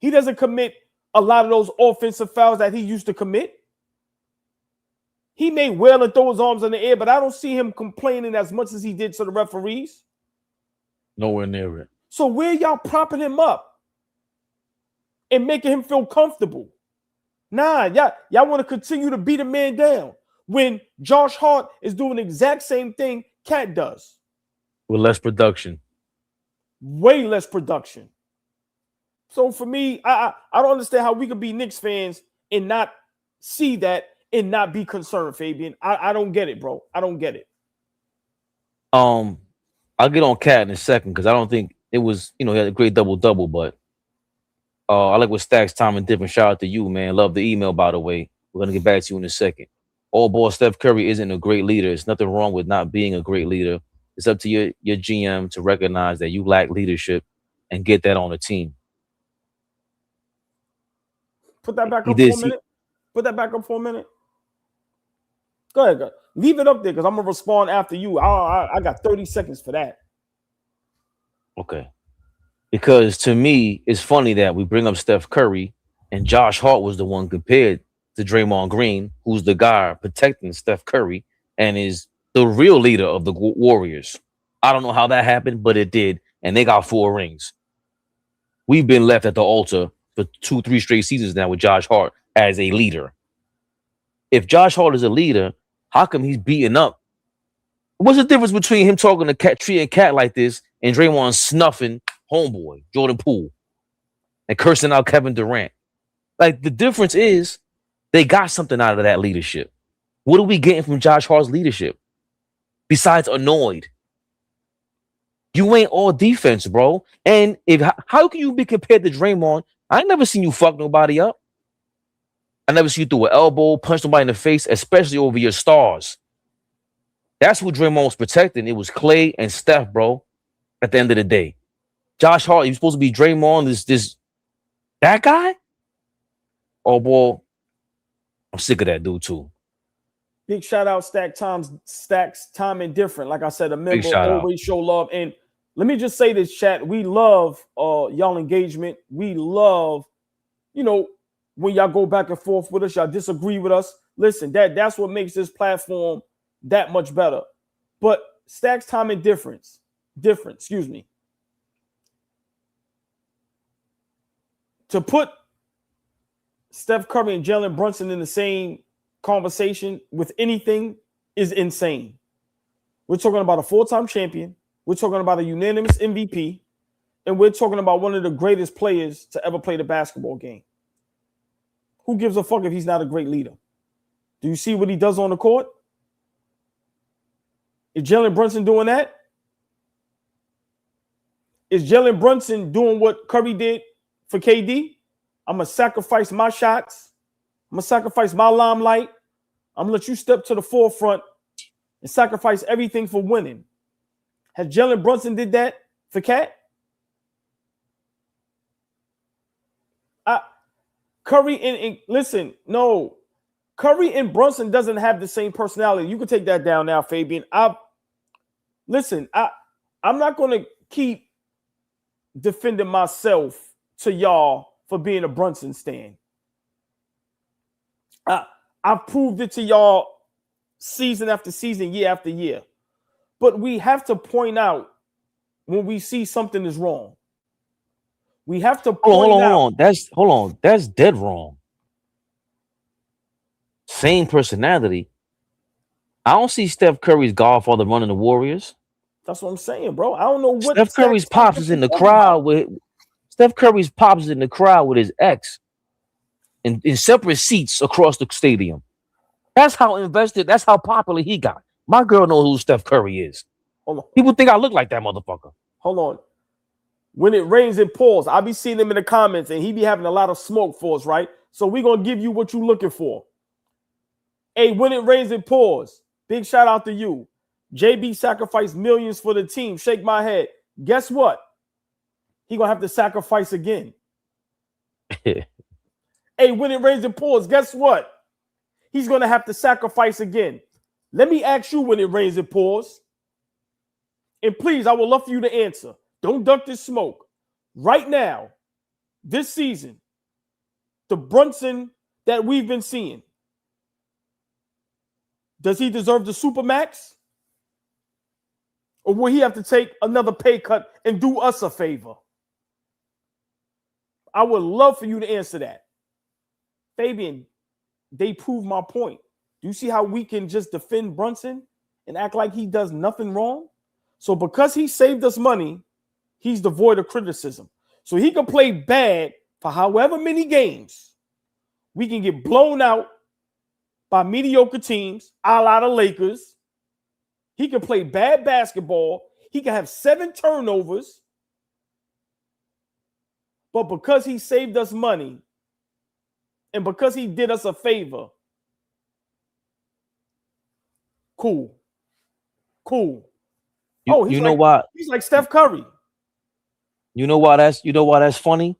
He doesn't commit a lot of those offensive fouls that he used to commit. He may well and throw his arms in the air, but I don't see him complaining as much as he did to the referees. Nowhere near it. So where y'all propping him up and making him feel comfortable? Nah, y'all want to continue to beat a man down when Josh Hart is doing the exact same thing Cat does. With less production. Way less production. So for me, I don't understand how we could be Knicks fans and not see that and not be concerned, Fabian. I don't get it, bro. I don't get it. I'll get on Cat in a second because I don't think it was, he had a great double-double, but I like what Stacks Time and Different. Shout out to you, man. Love the email, by the way. We're going to get back to you in a second. AllBall Steph Curry isn't a great leader. There's nothing wrong with not being a great leader. It's up to your GM to recognize that you lack leadership and get that on the team. Put that back up for a minute. Put that back up for a minute. Go ahead. Leave it up there because I'm going to respond after you. I got 30 seconds for that. Okay. Because to me, it's funny that we bring up Steph Curry and Josh Hart was the one compared to Draymond Green, who's the guy protecting Steph Curry and is the real leader of the Warriors. I don't know how that happened, but it did. And they got 4 rings. We've been left at the altar for 2-3 straight seasons now with Josh Hart as a leader. If Josh Hart is a leader, how come he's beating up? What's the difference between him talking to Cat, treating Cat like this, and Draymond snuffing homeboy, Jordan Poole, and cursing out Kevin Durant? Like, the difference is they got something out of that leadership. What are we getting from Josh Hart's leadership? Besides annoyed. You ain't all defense, bro. And how can you be compared to Draymond? I ain't never seen you fuck nobody up. I never see you throw an elbow, punch somebody in the face, especially over your stars. That's who Draymond was protecting. It was Clay and Steph, bro, at the end of the day. Josh Hart, he was supposed to be Draymond, that guy? Oh, boy, I'm sick of that dude, too. Big shout out, Stacks Time and Different. Like I said, a member, always show love. And let me just say this, chat. We love y'all engagement. We love, when y'all go back and forth with us, y'all disagree with us. Listen, that's what makes this platform that much better. But Stacks Time and Different, excuse me. To put Steph Curry and Jalen Brunson in the same conversation with anything is insane. We're talking about a 4-time champion, We're talking about a unanimous MVP, and we're talking about one of the greatest players to ever play the basketball game. Who gives a fuck if he's not a great leader? Do you see what he does on the court? Is Jalen Brunson doing that? Is Jalen Brunson doing what Curry did for KD? I'm going to sacrifice my shots. I'm going to sacrifice my limelight. I'm going to let you step to the forefront and sacrifice everything for winning. Has Jalen Brunson did that for Cat? Curry and listen, no. Curry and Brunson doesn't have the same personality. You can take that down now, Fabian. I'm not going to keep defending myself to y'all for being a Brunson stan. I've proved it to y'all season after season, year after year. But we have to point out when we see something is wrong. We have to point out. Hold on. That's dead wrong. Same personality. I don't see Steph Curry's godfather running the Warriors. That's what I'm saying, bro. I don't know what Steph Curry's pops is in the crowd with his ex in separate seats across the stadium. That's how invested, that's how popular he got. My girl knows who Steph Curry is. Hold on. People think I look like that motherfucker. Hold on. When it rains, it pours. I be seeing him in the comments, and he be having a lot of smoke for us, right? So we're going to give you what you're looking for. Hey, when it rains, it pours. Big shout out to you. JB sacrificed millions for the team. Shake my head. Guess what? He going to have to sacrifice again. Hey, when it rains, it pours. Guess what? He's going to have to sacrifice again. Let me ask you when it rains, it pours. And please, I would love for you to answer. Don't duck this smoke. Right now, this season, the Brunson that we've been seeing, does he deserve the Supermax? Or will he have to take another pay cut and do us a favor? I would love for you to answer that. Fabian, they prove my point. Do you see how we can just defend Brunson and act like he does nothing wrong? So because he saved us money, he's devoid of criticism. So he can play bad for however many games. We can get blown out by mediocre teams, a la the Lakers. He can play bad basketball. He can have 7 turnovers. But because he saved us money and because he did us a favor, cool. You know why? He's like Steph Curry. You know why that's funny?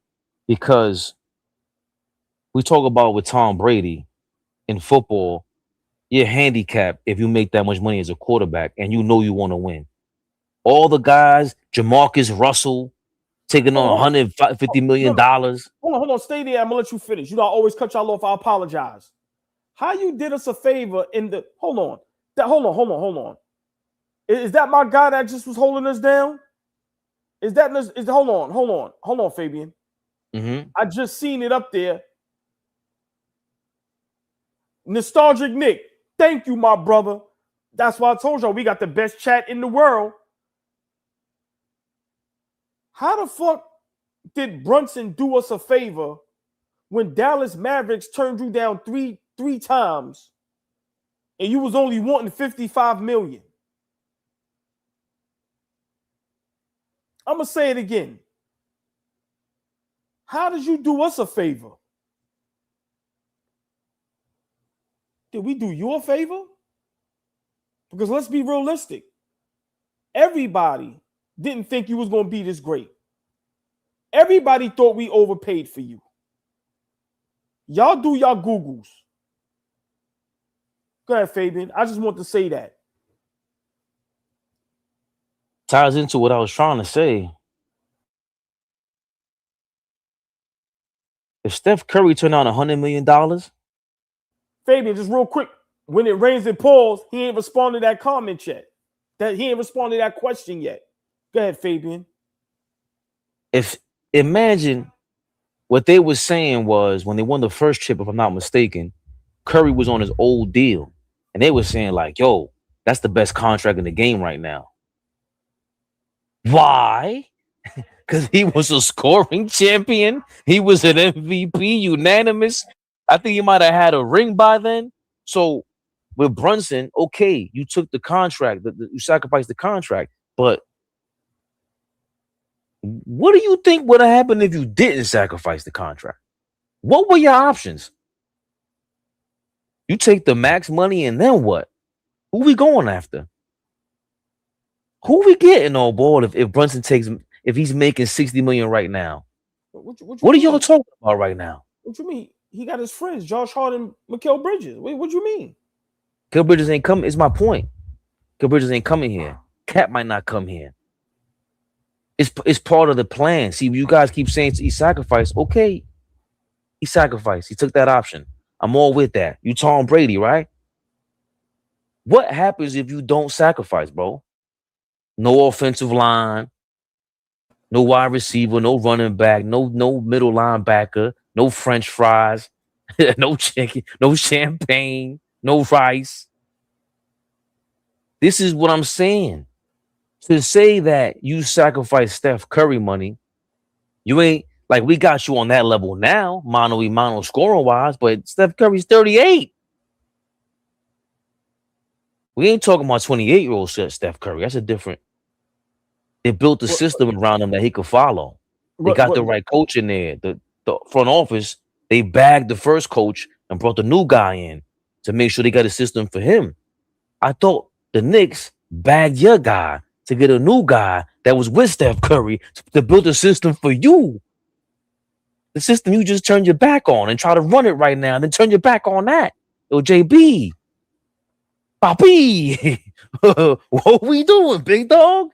Because we talk about with Tom Brady in football, you're handicapped if you make that much money as a quarterback and you know you want to win. All the guys, Jamarcus Russell, taking on $150 million. Hold on, stay there. I'm gonna let you finish. You know, I always cut y'all off. I apologize. How you did us a favor in the hold on. Is that my guy that just was holding us down? Hold on, Fabian. Mm-hmm. I just seen it up there. Nostalgic Nick. Thank you, my brother. That's why I told y'all we got the best chat in the world. How the fuck did Brunson do us a favor when Dallas Mavericks turned you down three times and you was only wanting $55 million? I'm going to say it again. How did you do us a favor? Did we do you a favor? Because let's be realistic. Everybody didn't think you was going to be this great. Everybody thought we overpaid for you. Y'all do y'all Googles. Go ahead, Fabian. I just want to say that. Ties into what I was trying to say. If Steph Curry turned out $100 million, Fabian, just real quick, when it rains, it pours. He ain't responded to that comment yet. He ain't responded to that question yet. Go ahead, Fabian. Imagine what they were saying was when they won the first chip, if I'm not mistaken, Curry was on his old deal. And they were saying like, yo, that's the best contract in the game right now. Why? Because he was a scoring champion. He was an MVP, unanimous. I think he might have had a ring by then. So with Brunson, okay, you took the contract, you sacrificed the contract. But what do you think would have happened if you didn't sacrifice the contract? What were your options? You take the max money and then what? Who we going after? Who we getting on board if Brunson takes, if he's making 60 million right now? What are y'all talking about right now? What you mean? He got his friends, Josh Hart and Mikal Bridges. What you mean? Mikal Bridges ain't coming. It's my point. Mikal Bridges ain't coming here. Cat might not come here. It's part of the plan. See, you guys keep saying he sacrificed. Okay, he sacrificed. He took that option. I'm all with that. You Tom Brady, right? What happens if you don't sacrifice, bro? No offensive line, no wide receiver, no running back, no middle linebacker, no French fries, no chicken, no champagne, no rice. This is what I'm saying. To say that you sacrifice Steph Curry money, you ain't like, we got you on that level now, mano y mano scoring wise, but Steph Curry's 38. We ain't talking about 28-year-old Steph Curry. That's a different. They built the system around him that he could follow. They got the right coach in there. The front office, they bagged the first coach and brought the new guy in to make sure they got a system for him. I thought the Knicks bagged your guy to get a new guy that was with Steph Curry to build a system for you. The system you just turn your back on and try to run it right now, and then turn your back on that. Yo, JB, Papi, what we doing, big dog?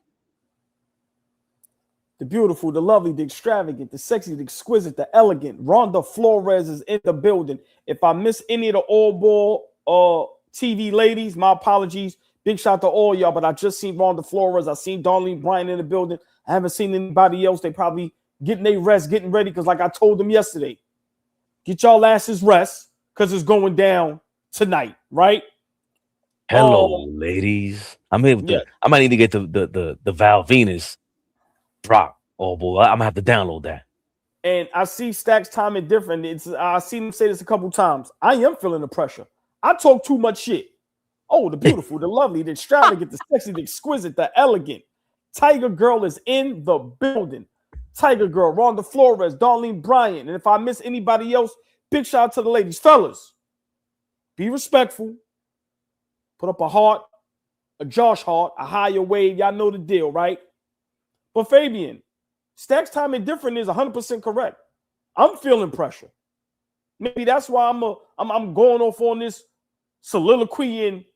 The beautiful, the lovely, the extravagant, the sexy, the exquisite, the elegant. Rhonda Flores is in the building. If I miss any of the AllBall TV ladies, my apologies. Big shout out to all y'all, but I just seen Rhonda Flores. I seen Darlene Bryant in the building. I haven't seen anybody else. They probably getting their rest, getting ready, because like I told them yesterday, get y'all asses rest because it's going down tonight, right? Hello, ladies. I'm here with I might need to get the Val Venus drop. Oh boy, I'm gonna have to download that. And I see Stacks timing different. I seen him say this a couple times. I am feeling the pressure. I talk too much shit. Oh, the beautiful, the lovely, the extravagant, the sexy, the exquisite, the elegant. Tiger Girl is in the building. Tiger Girl, Rhonda Flores, Darlene Bryant. And if I miss anybody else, big shout out to the ladies. Fellas, be respectful. Put up a heart, a Josh Hart, a higher wave. Y'all know the deal, right? But Fabian, Stacks timing different is 100% correct. I'm feeling pressure. Maybe that's why I'm going off on this soliloquy.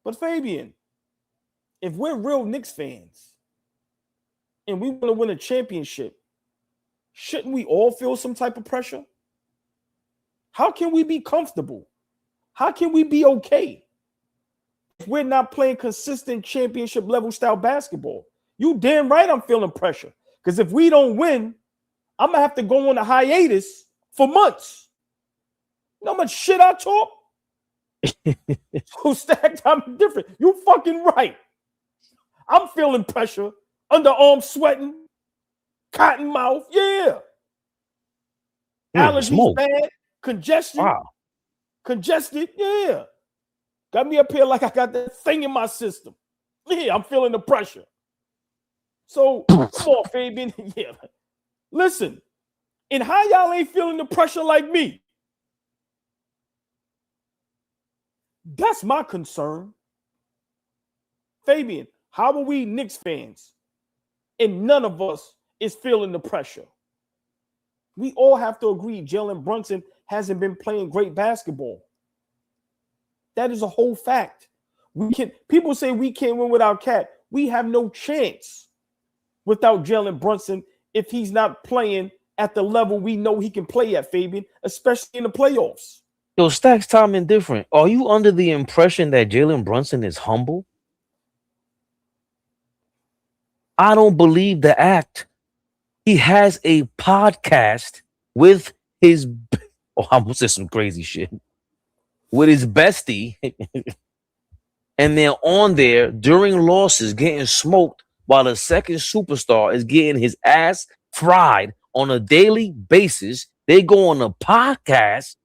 But Fabian, if we're real Knicks fans and we want to win a championship, shouldn't we all feel some type of pressure? How can we be comfortable? How can we be okay if we're not playing consistent championship level style basketball? You damn right I'm feeling pressure. Because if we don't win, I'm going to have to go on a hiatus for months. You know how much shit I talk? So Stacked, I'm different. You fucking right. I'm feeling pressure, underarm sweating, cotton mouth. Yeah. Allergies bad, congestion. Wow. Congested. Yeah. Got me up here like I got that thing in my system. Yeah, I'm feeling the pressure. So, come on, Fabian. Yeah. Listen, and how y'all ain't feeling the pressure like me? That's my concern. Fabian, how are we Knicks fans and none of us is feeling the pressure? We all have to agree Jalen Brunson hasn't been playing great basketball. That is a whole fact. People say we can't win without Cat. We have no chance without Jalen Brunson if he's not playing at the level we know he can play at, Fabian, especially in the playoffs. Yo, Stacks timing different. Are you under the impression that Jalen Brunson is humble? I don't believe the act. He has a podcast with his, I almost said some crazy shit, with his bestie, and they're on there during losses getting smoked while the second superstar is getting his ass fried on a daily basis. They go on a podcast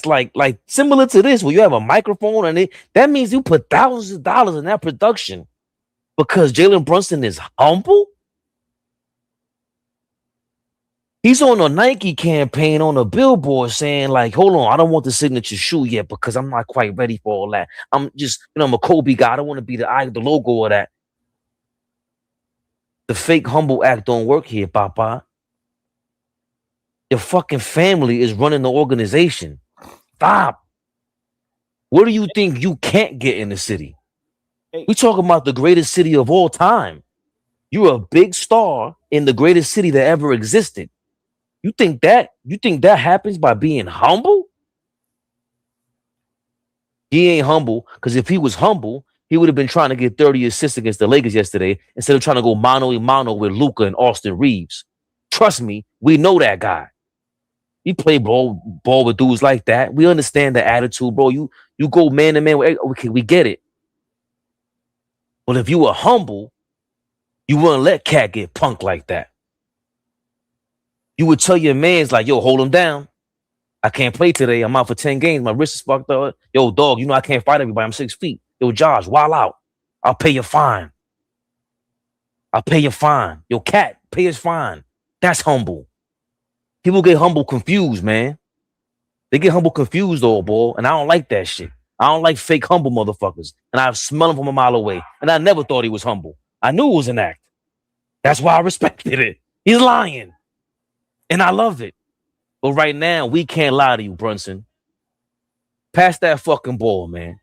like similar to this, where you have a microphone and that means you put thousands of dollars in that production because Jalen Brunson is humble. He's on a Nike campaign on a billboard saying, like, hold on, I don't want the signature shoe yet because I'm not quite ready for all that. I'm just, I'm a Kobe guy. I don't want to be the logo of that. The fake humble act don't work here, Papa. Your fucking family is running the organization. Stop. What do you think you can't get in the city? We talking about the greatest city of all time. You're a big star in the greatest city that ever existed. You think that happens by being humble? He ain't humble, because if he was humble, he would have been trying to get 30 assists against the Lakers yesterday instead of trying to go mano-a-mano with Luka and Austin Reeves. Trust me, we know that guy. He play ball with dudes like that. We understand the attitude, bro. You go man to man. Okay, we get it. But if you were humble, you wouldn't let Cat get punked like that. You would tell your mans like, yo, hold him down. I can't play today. I'm out for 10 games. My wrist is fucked up. Yo, dog, I can't fight everybody. I'm 6 feet. Yo, Josh, wild out. I'll pay your fine. Yo, Cat, pay his fine. That's humble. People get humble confused, man. They get humble confused, old boy. And I don't like that shit. I don't like fake humble motherfuckers. And I smell him from a mile away. And I never thought he was humble. I knew it was an act. That's why I respected it. He's lying. And I love it. But right now, we can't lie to you, Brunson. Pass that fucking ball, man.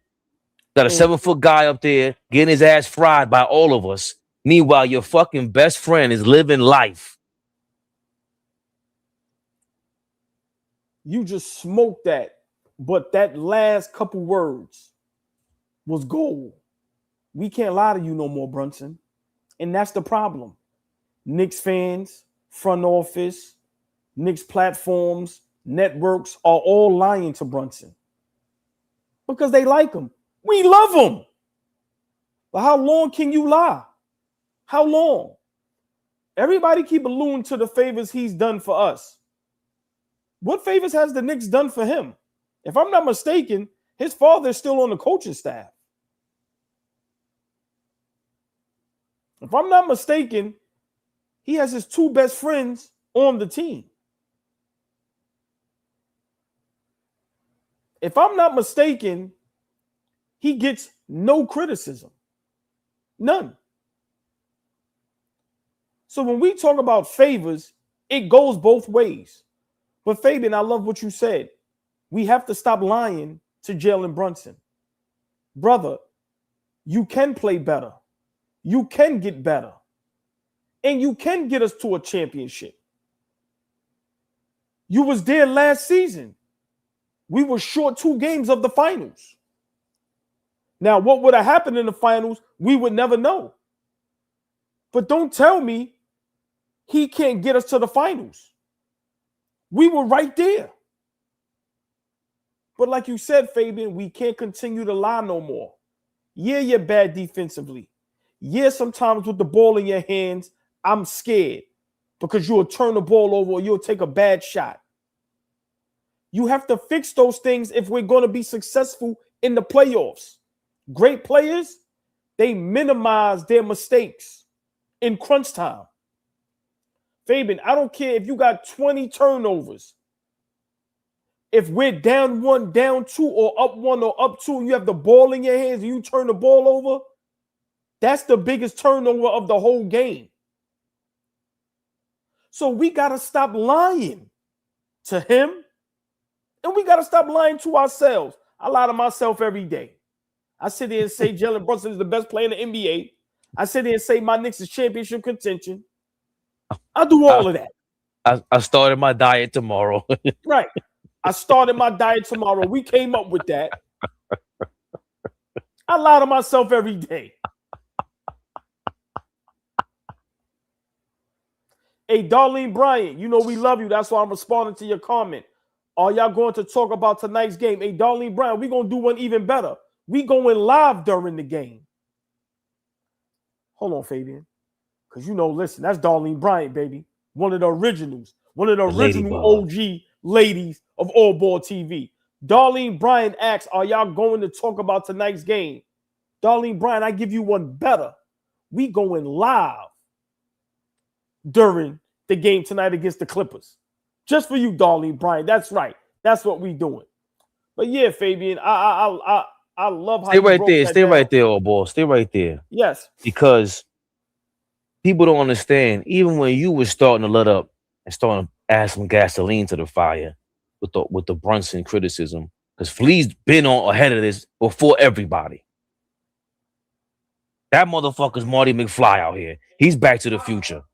Got a 7-foot guy up there getting his ass fried by all of us. Meanwhile, your fucking best friend is living life. You just smoked that. But that last couple words was gold. We can't lie to you no more, Brunson. And that's the problem. Knicks fans, front office, Knicks platforms, networks are all lying to Brunson because they like him. We love him. But how long can you lie? How long? Everybody keep alluding to the favors he's done for us. What favors has the Knicks done for him? If I'm not mistaken, his father is still on the coaching staff. If I'm not mistaken, he has his 2 best friends on the team. If I'm not mistaken, he gets no criticism. None. So when we talk about favors, it goes both ways. But Fabian, I love what you said. We have to stop lying to Jalen Brunson. Brother, you can play better. You can get better. And you can get us to a championship. You was there last season. We were short 2 games of the finals. Now, what would have happened in the finals, we would never know. But don't tell me he can't get us to the finals. We were right there. But like you said, Fabian, we can't continue to lie no more. Yeah, you're bad defensively. Yeah, sometimes with the ball in your hands, I'm scared because you'll turn the ball over or you'll take a bad shot. You have to fix those things if we're going to be successful in the playoffs. Great players, they minimize their mistakes in crunch time. Fabian, I don't care if you got 20 turnovers. If we're down 1, down 2, or up 1 or up 2, and you have the ball in your hands and you turn the ball over, that's the biggest turnover of the whole game. So we got to stop lying to him, and we got to stop lying to ourselves. I lie to myself every day. I sit there and say Jalen Brunson is the best player in the NBA. I sit there and say my Knicks is championship contention. I do all of that. I started my diet tomorrow. Right. I started my diet tomorrow. We came up with that. I lie to myself every day. Hey, Darlene Bryant, you know we love you. That's why I'm responding to your comment. Are y'all going to talk about tonight's game? Hey, Darlene Bryant, we're going to do one even better. We going live during the game. Hold on, Fabian. Because listen, that's Darlene Bryant, baby. One of the originals. One of the original OG ladies of AllBall TV. Darlene Bryant asks, are y'all going to talk about tonight's game? Darlene Bryant, I give you one better. We going live during the game tonight against the Clippers. Just for you, Darlene Bryant. That's right. That's what we doing. But yeah, Fabian, I love how stay right there. Stay right there, AllBall. Stay right there. Yes. Because people don't understand, even when you were starting to let up and starting to add some gasoline to the fire with the Brunson criticism, because Flea's been on ahead of this before everybody. That motherfucker's Marty McFly out here. He's Back to the Future.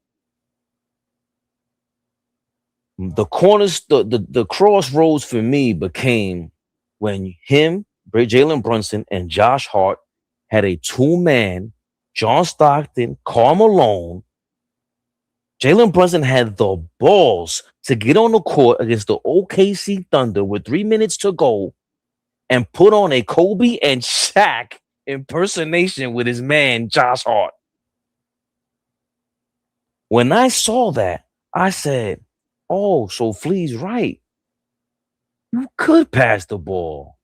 The crossroads for me became when him, Jalen Brunson, and Josh Hart had a two-man, John Stockton, Karl Malone. Jalen Brunson had the balls to get on the court against the OKC Thunder with 3 minutes to go and put on a Kobe and Shaq impersonation with his man, Josh Hart. When I saw that, I said, oh, so Flea's right. You could pass the ball.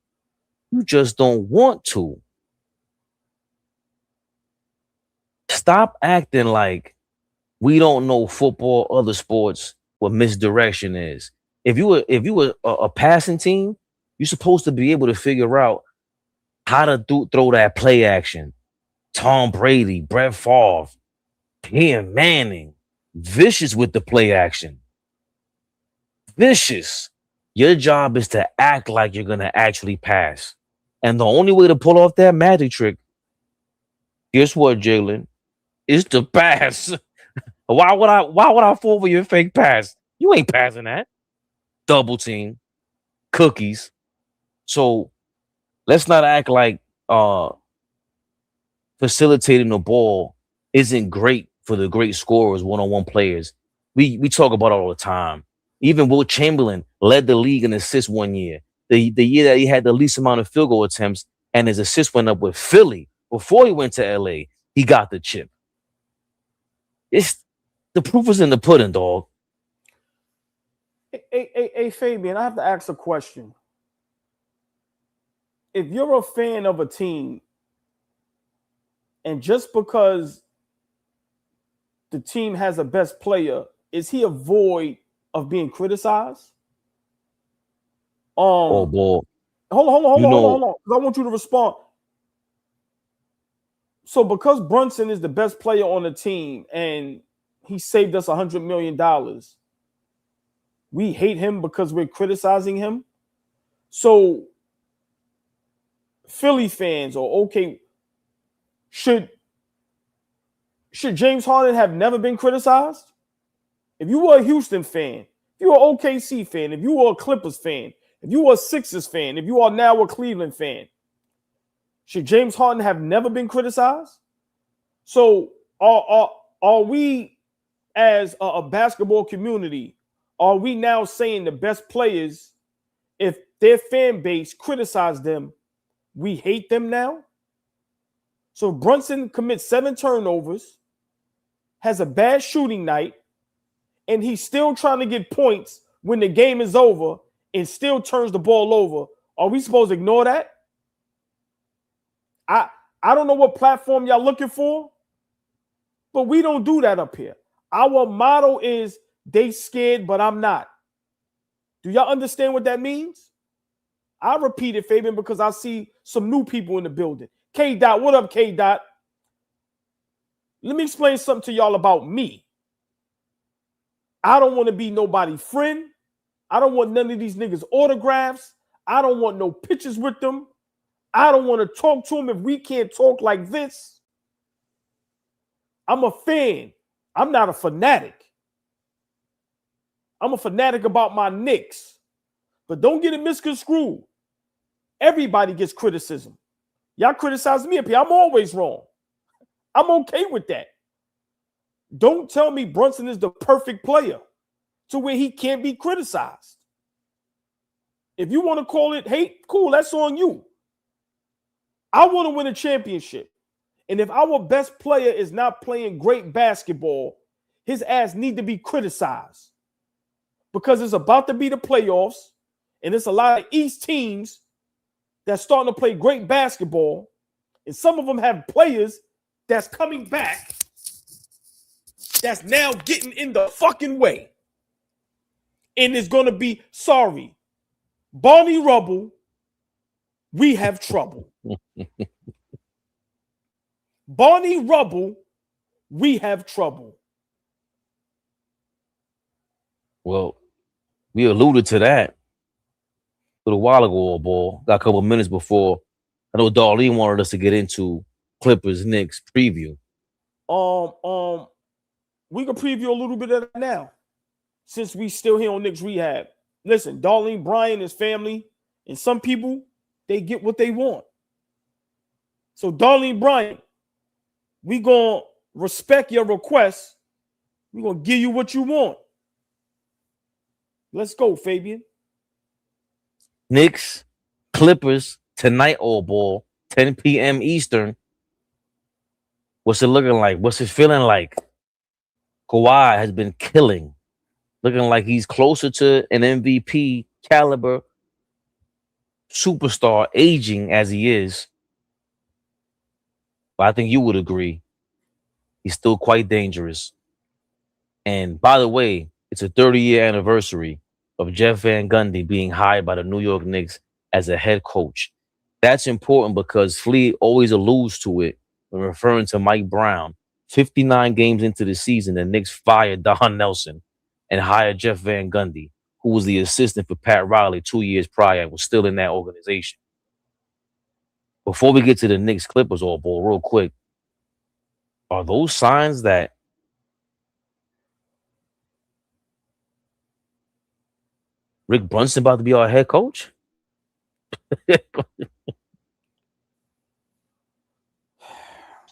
You just don't want to. Stop acting like we don't know football, other sports, what misdirection is. If you were a passing team, you're supposed to be able to figure out how to throw that play action. Tom Brady, Brett Favre, Peyton Manning, vicious with the play action. Vicious. Your job is to act like you're going to actually pass. And the only way to pull off that magic trick, guess what, Jalen, is to pass. Why would I fall for your fake pass? You ain't passing that. Double team. Cookies. So let's not act like facilitating the ball isn't great for the great scorers, one-on-one players. We talk about it all the time. Even Will Chamberlain led the league in assists one year. The year that he had the least amount of field goal attempts, and his assists went up with Philly. Before he went to LA, he got the chip. The proof is in the pudding, dog. Hey, Fabian, I have to ask a question. If you're a fan of a team, and just because the team has a best player, is he a void of being criticized? Oh, boy. Hold on. I want you to respond. So because Brunson is the best player on the team and he saved us $100 million, we hate him because we're criticizing him? So Philly fans should James Harden have never been criticized? If you were a Houston fan, if you were an OKC fan, if you were a Clippers fan, if you were a Sixers fan, if you are now a Cleveland fan, should James Harden have never been criticized? So are we, as a basketball community, are we now saying the best players, if their fan base criticize them, we hate them now? So Brunson commits 7 turnovers, has a bad shooting night, and he's still trying to get points when the game is over and still turns the ball over. Are we supposed to ignore that? I don't know what platform y'all looking for, but we don't do that up here. Our motto is, they scared, but I'm not. Do y'all understand what that means? I repeat it, Fabian, because I see some new people in the building. K-Dot, what up, K-Dot? Let me explain something to y'all about me. I don't want to be nobody's friend. I don't want none of these niggas' autographs. I don't want no pictures with them. I don't want to talk to them if we can't talk like this. I'm a fan. I'm not a fanatic. I'm a fanatic about my Knicks. But don't get it misconstrued. Everybody gets criticism. Y'all criticize me up here. I'm always wrong. I'm okay with that. Don't tell me Brunson is the perfect player to where he can't be criticized. If you want to call it hate, cool, that's on you. I want to win a championship. And if our best player is not playing great basketball, his ass need to be criticized because it's about to be the playoffs, and it's a lot of East teams that's starting to play great basketball, and some of them have players that's coming back that's now getting in the fucking way. And it's going to be, sorry, Barney Rubble, we have trouble. Barney Rubble, we have trouble. Well, we alluded to that a little while ago, ball. Got a couple of minutes before. I know Darlene wanted us to get into Clippers Knicks preview. We can preview a little bit of that now, since we still here on Knicks Rehab. Listen, Darlene Bryant, his family, and some people, they get what they want. So, Darlene Bryant, we gonna respect your request. We gonna give you what you want. Let's go, Fabian. Knicks, Clippers, tonight, AllBall, 10 p.m. Eastern. What's it looking like? What's it feeling like? Kawhi has been killing. Looking like he's closer to an MVP caliber superstar, aging as he is. But I think you would agree. He's still quite dangerous. And by the way, it's a 30-year anniversary of Jeff Van Gundy being hired by the New York Knicks as a head coach. That's important because Flea always alludes to it when referring to Mike Brown. 59 games into the season, the Knicks fired Don Nelson and hired Jeff Van Gundy, who was the assistant for Pat Riley 2 years prior and was still in that organization. Before we get to the Knicks Clippers, AllBall, real quick, are those signs that Rick Brunson about to be our head coach?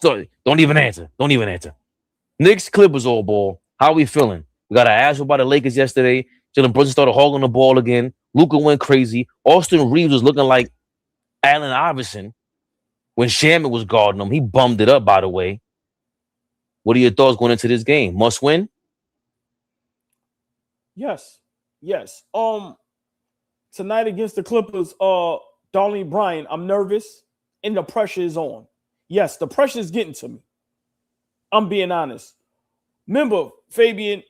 Sorry, don't even answer. Don't even answer. Knicks Clippers, AllBall. How we feeling? We got an ass about the Lakers yesterday. Jalen Brunson started hogging the ball again. Luka went crazy. Austin Reeves was looking like Allen Iverson when Shaman was guarding him. He bummed it up, by the way. What are your thoughts going into this game? Must win? Yes. Tonight against the Clippers, Darlene Bryant, I'm nervous and the pressure is on. Yes, the pressure is getting to me. I'm being honest. Remember, Fabian,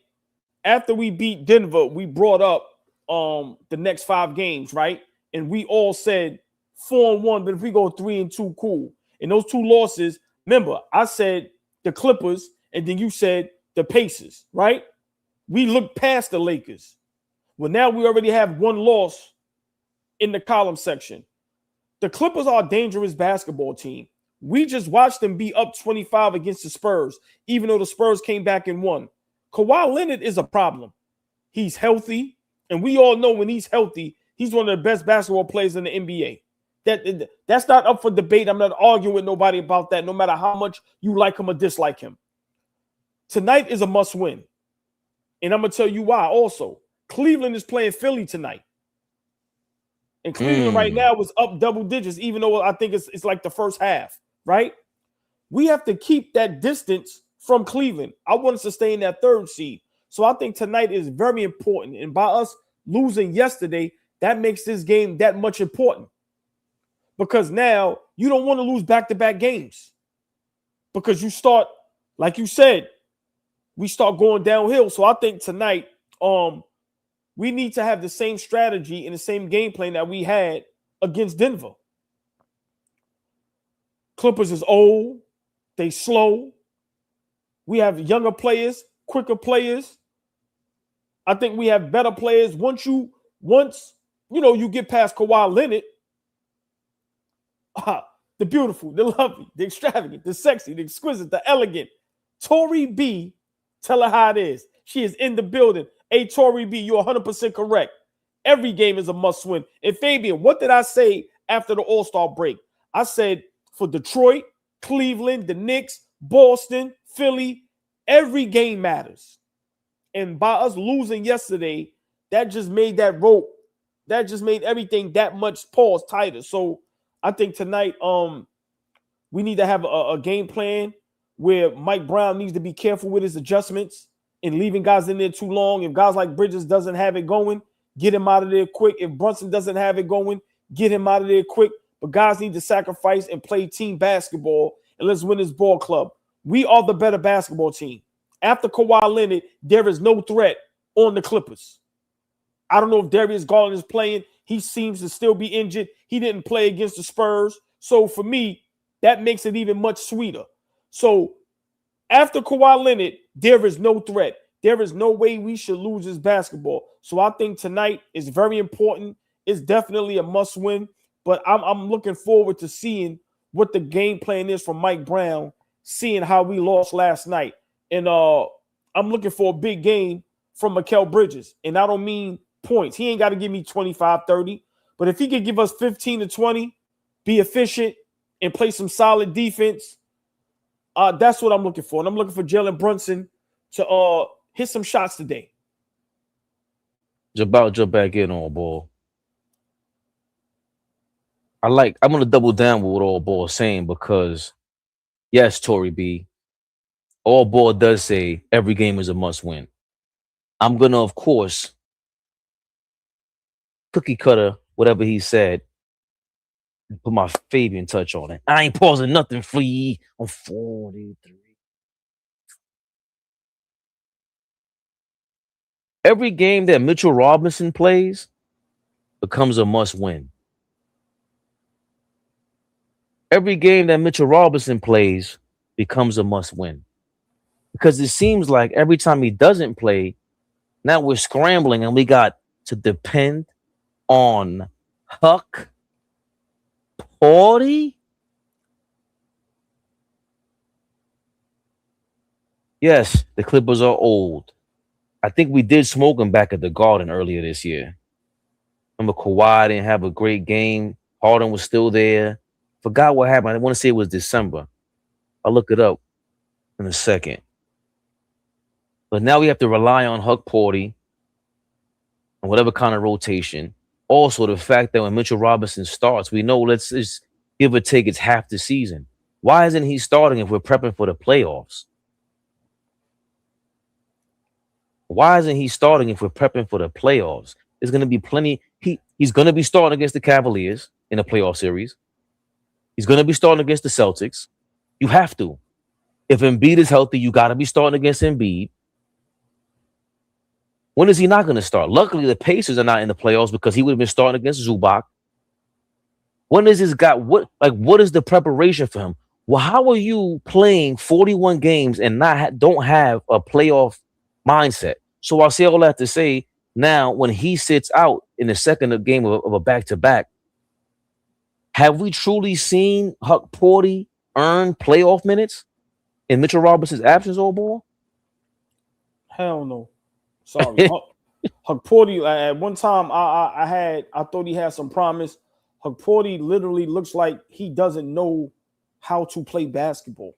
after we beat Denver, we brought up the next 5 games, right? And we all said 4-1, but if we go 3-2, cool. And those 2 losses, remember, I said the Clippers, and then you said the Pacers, right? We looked past the Lakers. Well, now we already have 1 loss in the column section. The Clippers are a dangerous basketball team. We just watched them be up 25 against the Spurs, even though the Spurs came back and won. Kawhi Leonard is a problem. He's healthy, and we all know when he's healthy, he's one of the best basketball players in the NBA. That's not up for debate. I'm not arguing with nobody about that, no matter how much you like him or dislike him. Tonight is a must-win, and I'm going to tell you why also. Cleveland is playing Philly tonight. And Cleveland right now is up double digits, even though I think it's like the first half, right? We have to keep that distance from Cleveland. I want us to stay in that 3rd seed. So I think tonight is very important. And by us losing yesterday, that makes this game that much important. Because now you don't want to lose back-to-back games. Because you start, like you said, we start going downhill. So I think tonight, we need to have the same strategy and the same game plan that we had against Denver. Clippers is old. They slow. We have younger players, quicker players. I think we have better players. Once you get past Kawhi Leonard, the beautiful, the lovely, the extravagant, the sexy, the exquisite, the elegant, Tori B, tell her how it is. She is in the building. Hey, Tori B, you're 100% correct. Every game is a must-win. And Fabian, what did I say after the All-Star break? I said for Detroit, Cleveland, the Knicks, Boston, Philly, every game matters. And by us losing yesterday, that just made that rope, that just made everything that much tighter. So I think tonight, We need to have a game plan where Mike Brown needs to be careful with his adjustments and leaving guys in there too long. If guys like Bridges doesn't have it going, get him out of there quick. If Brunson doesn't have it going, get him out of there quick. But guys need to sacrifice and play team basketball, and let's win this ball club. We are the better basketball team. After Kawhi Leonard, there is no threat on the Clippers. I don't know if Darius Garland is playing. He seems to still be injured. He didn't play against the Spurs. So for me, that makes it even much sweeter. So after Kawhi Leonard, there is no threat. There is no way we should lose this basketball. So I think tonight is very important. It's definitely a must win. But I'm looking forward to seeing what the game plan is from Mike Brown, seeing how we lost last night. And I'm looking for a big game from Mikal Bridges. And I don't mean points. He ain't got to give me 25, 30. But if he could give us 15 to 20, be efficient, and play some solid defense, that's what I'm looking for. And I'm looking for Jalen Brunson to hit some shots today. Jump back in on ball. I'm going to double down with what AllBall is saying because, yes, Tory B, AllBall does say every game is a must win. I'm going to, of course, cookie cutter, whatever he said, put my Fabian touch on it. I ain't pausing nothing for you on 43. Every game that Mitchell Robinson plays becomes a must win. Every game that Mitchell Robinson plays becomes a must win. Because it seems like every time he doesn't play, now we're scrambling and we got to depend on Huck Paudy. Yes, the Clippers are old. I think we did smoke them back at the Garden earlier this year. Remember Kawhi didn't have a great game. Harden was still there. Forgot what happened. I want to say it was December. I'll look it up in a second. But now we have to rely on Huck Paudy and whatever kind of rotation. Also, the fact that when Mitchell Robinson starts, we know let's just give or take it's half the season. Why isn't he starting if we're prepping for the playoffs? Why isn't he starting if we're prepping for the playoffs? There's going to be plenty. He's going to be starting against the Cavaliers in a playoff series. He's going to be starting against the Celtics. You have to. If Embiid is healthy, you got to be starting against Embiid. When is he not going to start? Luckily, the Pacers are not in the playoffs because he would have been starting against Zubac. When is this guy? What is the preparation for him? Well, how are you playing 41 games and don't have a playoff mindset? So I'll say all that to say now, when he sits out in the second game of a back-to-back, have we truly seen Huck Paudy earn playoff minutes in Mitchell Robinson's absence, AllBall? Hell no. Sorry. Huck Paudy, at one time I thought he had some promise. Huck Paudy literally looks like he doesn't know how to play basketball.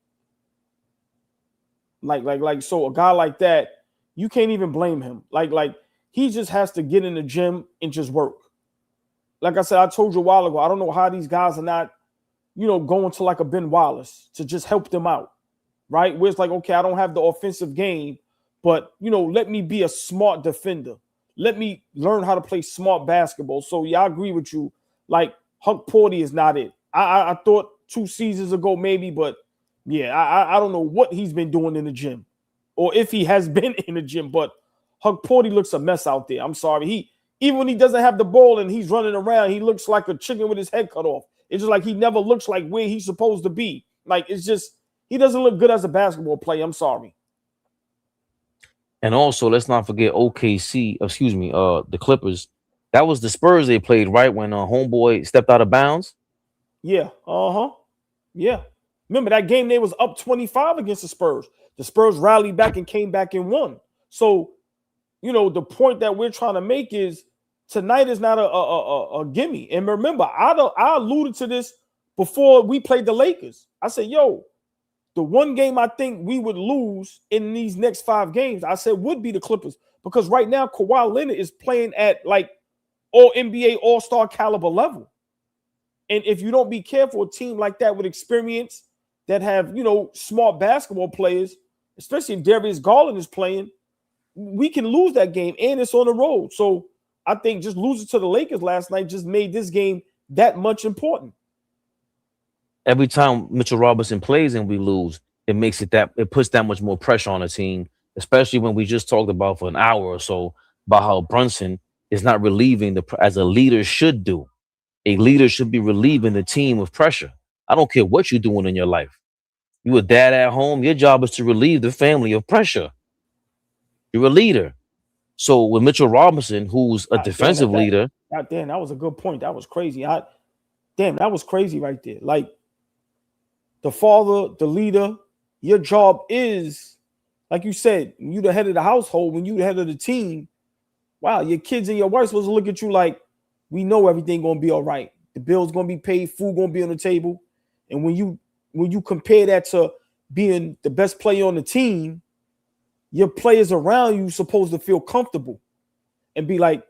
So a guy like that, you can't even blame him. Like he just has to get in the gym and just work. Like I said, I told you a while ago, I don't know how these guys are not, going to like a Ben Wallace to just help them out, right? Where it's like, okay, I don't have the offensive game, but, let me be a smart defender. Let me learn how to play smart basketball. So, yeah, I agree with you. Like, Huck Paudy is not it. I thought 2 seasons ago maybe, but, yeah, I don't know what he's been doing in the gym or if he has been in the gym, but Huck Paudy looks a mess out there. I'm sorry. Even when he doesn't have the ball and he's running around, he looks like a chicken with his head cut off. It's just like he never looks like where he's supposed to be. Like, it's just, he doesn't look good as a basketball player. I'm sorry. And also, let's not forget the Clippers. That was the Spurs they played, right? When homeboy stepped out of bounds. Yeah. Yeah. Remember that game they was up 25 against the Spurs. The Spurs rallied back and came back and won. So, the point that we're trying to make is tonight is not a gimme. And remember, I alluded to this before we played the Lakers. I said, the one game I think we would lose in these next 5 games, I said would be the Clippers. Because right now, Kawhi Leonard is playing at like all NBA All-Star caliber level. And if you don't be careful, a team like that with experience that have, smart basketball players, especially if Darius Garland is playing, we can lose that game, and it's on the road. So I think just losing to the Lakers last night just made this game that much important. Every time Mitchell Robinson plays and we lose, it puts that much more pressure on the team, especially when we just talked about for an hour or so about how Brunson is not relieving as a leader should do. A leader should be relieving the team of pressure. I don't care what you're doing in your life. You a dad at home, your job is to relieve the family of pressure. You're a leader. So with Mitchell Robinson, who's a defensive leader. God damn, that was a good point. That was crazy. That was crazy right there. Like, the father, the leader, your job is, like you said, when you the head of the household, when you the head of the team, wow, your kids and your wife supposed to look at you like, we know everything gonna be all right. The bill's gonna be paid, food gonna be on the table. And when you compare that to being the best player on the team, your players around you supposed to feel comfortable and be like,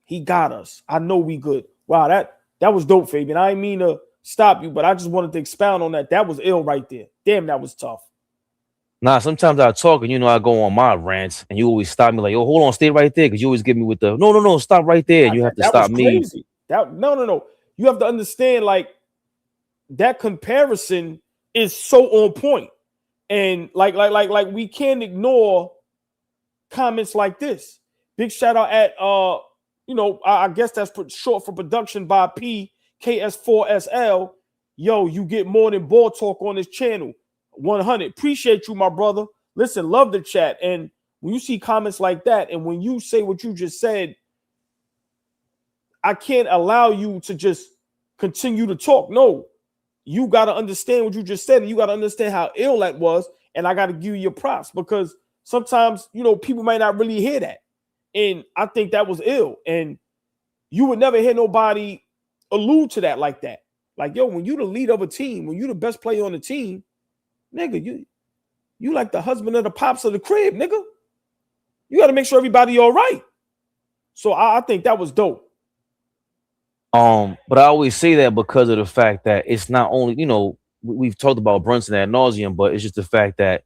he got us. I know we good. Wow, that was dope, Fabian. I didn't mean to stop you, but I just wanted to expound on that. That was ill right there. Damn, that was tough. Nah, sometimes I talk and I go on my rants and you always stop me like, yo, hold on, stay right there, because you always get me with the no, stop right there. And you have to stop me. Crazy. No. You have to understand, like, that comparison is so on point. And like we can't ignore comments like this. Big shout out at I guess that's short for production by PKS4SL. Yo, you get more than ball talk on this channel. 100. Appreciate you, my brother. Listen, love the chat. And when you see comments like that, and when you say what you just said, I can't allow you to just continue to talk. No, you got to understand what you just said, and you got to understand how ill that was. And I got to give you your props, because sometimes, people might not really hear that. And I think that was ill. And you would never hear nobody allude to that like that. Like, yo, when you the leader of a team, when you the best player on the team, nigga, you like the husband of the pops of the crib, nigga. You got to make sure everybody all right. So I think that was dope. But I always say that because of the fact that it's not only, we've talked about Brunson ad nauseum, but it's just the fact that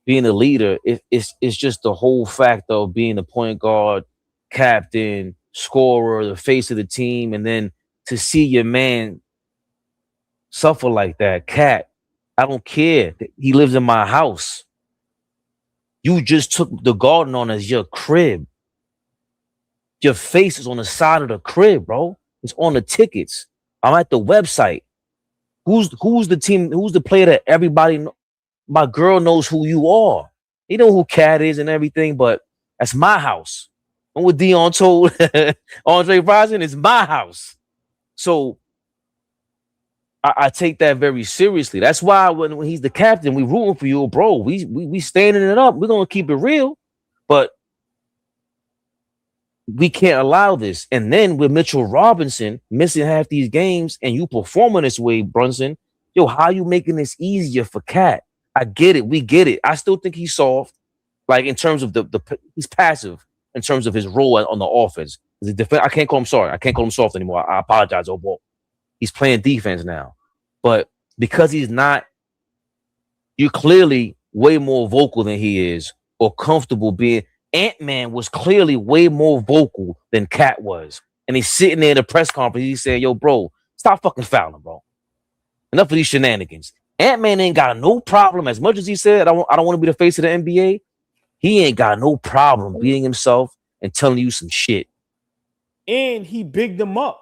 being a leader, it's just the whole fact of being the point guard, captain, scorer, the face of the team, and then to see your man suffer like that. Cat, I don't care. He lives in my house. You just took the garden on as your crib. Your face is on the side of the crib, bro. It's on the tickets. I'm at the website. Who's the team? Who's the player that everybody know? My girl knows who you are. You know who Cat is and everything, but that's my house. And what Dion told Andre Rison, is my house. So I take that very seriously. That's why when he's the captain, we rooting for you, bro. We standing it up. We're gonna keep it real, but we can't allow this. And then with Mitchell Robinson missing half these games and you performing this way, Brunson, yo, how you making this easier for Cat? I get it. We get it. I still think he's soft, like in terms of he's passive in terms of his role on the offense. I can't call him sorry. I can't call him soft anymore. I apologize, Obal. He's playing defense now. But because he's not, you're clearly way more vocal than he is, or comfortable being. Ant-Man was clearly way more vocal than Cat was. And he's sitting there in the press conference. He's saying, yo, bro, stop fucking fouling, bro. Enough of these shenanigans. Ant-Man ain't got no problem. As much as he said, I don't want to be the face of the NBA, he ain't got no problem being himself and telling you some shit. And he bigged them up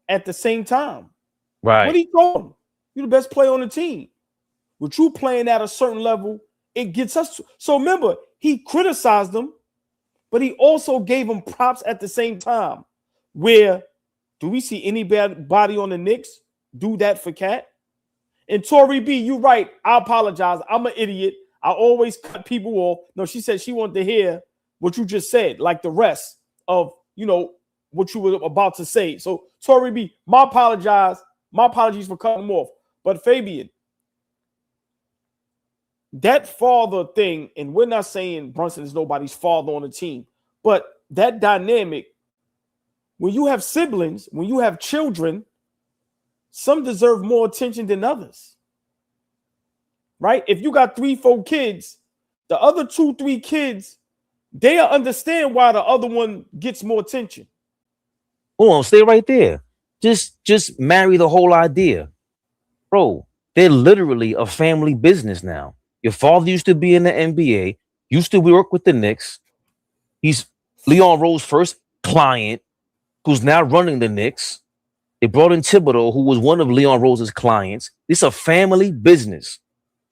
at the same time. Right. What he told him? You're the best player on the team. With you playing at a certain level, it gets us. So remember, he criticized them, but he also gave them props at the same time. Where do we see anybody on the Knicks do that for Cat? And Tori B, you're right. I apologize. I'm an idiot. I always cut people off. No, she said she wanted to hear what you just said, like the rest of, what you were about to say. So Tori B, my apologies for cutting him off. But Fabian, that father thing, and we're not saying Brunson is nobody's father on the team, but that dynamic, when you have siblings, when you have children, some deserve more attention than others. right? If you got 3-4 kids, the other 2-3 kids, they'll understand why the other one gets more attention. Hold on, stay right there. Just marry the whole idea. Bro, they're literally a family business now. Your father used to be in the NBA, used to work with the Knicks. He's Leon Rose's first client, who's now running the Knicks. They brought in Thibodeau, who was one of Leon Rose's clients. It's a family business.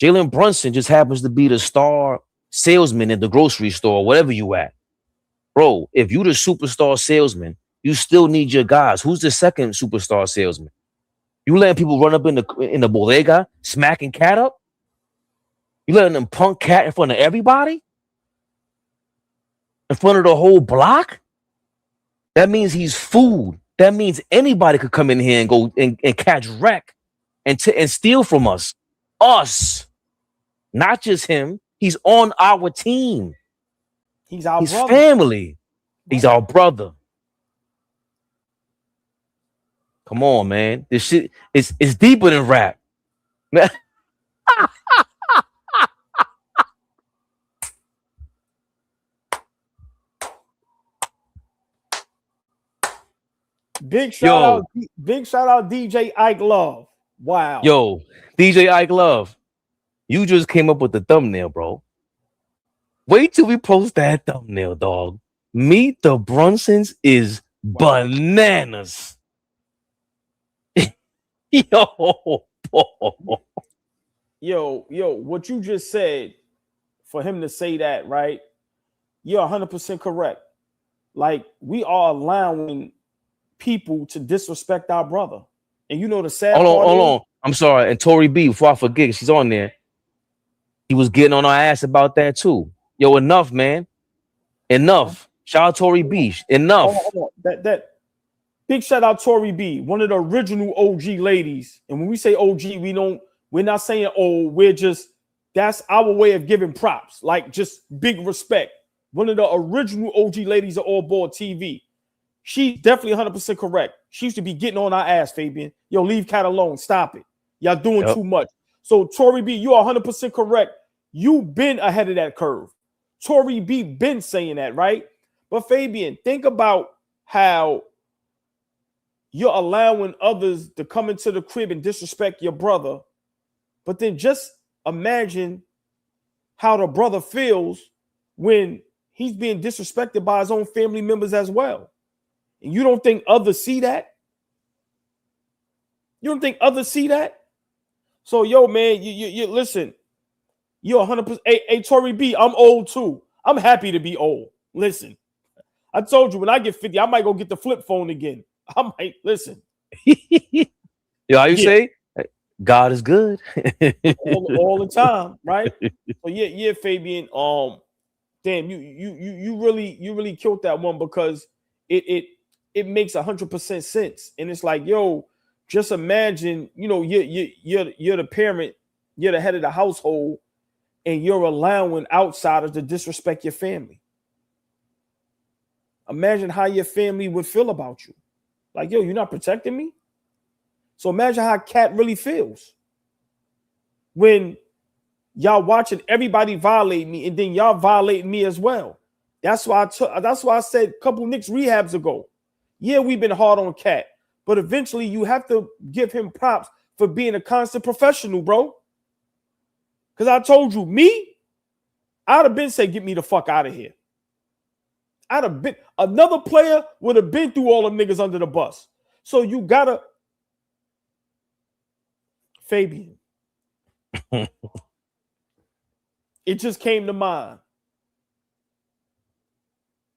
Jalen Brunson just happens to be the star salesman at the grocery store, whatever you at. Bro, if you the superstar salesman, you still need your guys. Who's the second superstar salesman? You letting people run up in the bodega, smacking Cat up? You letting them punk Cat in front of everybody? In front of the whole block? That means he's food. That means anybody could come in here and go and catch wreck and steal from us. Us. Not just him. He's on our team. He's brother. Family. He's our brother. Come on, man. This shit is deeper than rap. Big shout out DJ Ike Love. Wow. Yo, DJ Ike Love. You just came up with the thumbnail, bro. Wait till we post that thumbnail, dog. Meet the Brunsons is bananas. Yo, what you just said, for him to say that, right? You're 100% correct. Like, we are allowing people to disrespect our brother. And you know the sad part. Hold on. I'm sorry. And Tori B, before I forget, she's on there. He was getting on our ass about that too. Yo, enough, man. Enough. Shout out Tori B. Enough. Hold on. That big shout out Tori B, one of the original OG ladies. And when we say OG, we're not saying that's our way of giving props, like just big respect. One of the original OG ladies of AllBall TV. She's definitely 100% correct. She used to be getting on our ass, Fabian. Yo, leave Cat alone. Stop it. Y'all doing too much. So, Tori B, you are 100% correct. You've been ahead of that curve. Tori B been saying that, right? But, Fabian, think about how you're allowing others to come into the crib and disrespect your brother. But then just imagine how the brother feels when he's being disrespected by his own family members as well. And you don't think others see that? You don't think others see that? So, yo, man, you listen. You're 100%. Hey, Tori B, I'm old too. I'm happy to be old. Listen, I told you when I get 50, I might go get the flip phone again. I might listen. Yo, how you say? God is good all the time, right? So yeah, Fabian. Damn, you really killed that one because it makes 100% sense, and it's like, yo, just imagine, you're the parent, you're the head of the household, and you're allowing outsiders to disrespect your family. Imagine how your family would feel about you. Like, yo, you're not protecting me. So imagine how Cat really feels when y'all watching everybody violate me, and then y'all violating me as well. That's why I said a couple Knicks rehabs ago. Yeah, we've been hard on Cat, but eventually you have to give him props for being a constant professional, bro. Because I told you, I'd have been say, get me the fuck out of here. I'd have been, another player would have been through all them niggas under the bus. So you gotta, Fabian. It just came to mind.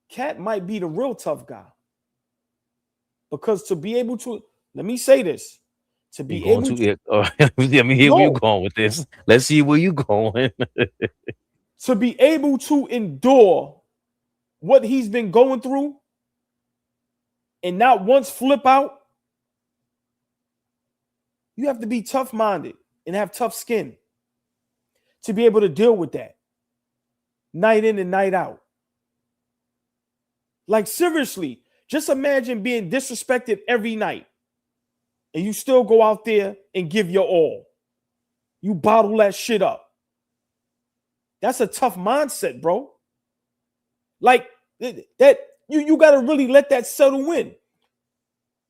Cat might be the real tough guy. Because to be able to, let me say this, to be able to, let me hear where you going with this. Let's see where you going. To be able to endure what he's been going through and not once flip out, you have to be tough-minded and have tough skin to be able to deal with that night in and night out. Like, seriously, just imagine being disrespected every night and you still go out there and give your all. You bottle that shit up. That's a tough mindset, bro. Like that, you got to really let that settle in.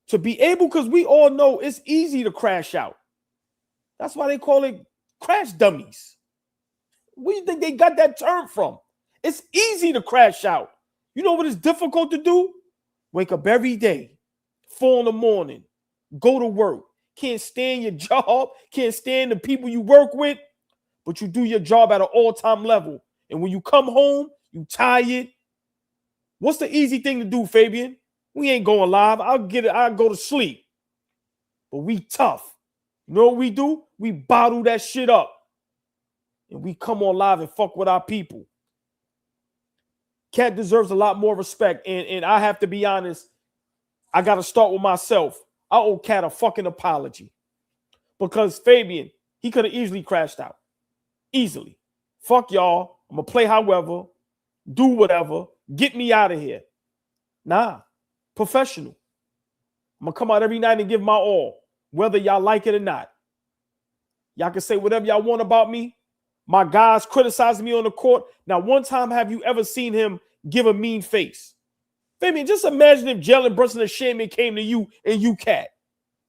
To be able, because we all know it's easy to crash out. That's why they call it crash dummies. Where do you think they got that term from? It's easy to crash out. You know what is difficult to do? Wake up every day, 4 in the morning, go to work. Can't stand your job, can't stand the people you work with, but you do your job at an all-time level. And when you come home, you tired. What's the easy thing to do, Fabian? We ain't going live. I'll go to sleep. But we tough. You know what we do? We bottle that shit up. And we come on live and fuck with our people. Cat deserves a lot more respect. And I have to be honest, I got to start with myself. I owe Cat a fucking apology. Because Fabian, he could have easily crashed out. Easily. Fuck y'all. I'm going to play however. Do whatever. Get me out of here. Nah. Professional. I'm going to come out every night and give my all. Whether y'all like it or not. Y'all can say whatever y'all want about me. My guys criticizing me on the court. Now, one time, have you ever seen him give a mean face? Fabian, just imagine if Jalen Brunson and Shaman came to you and you, Cat,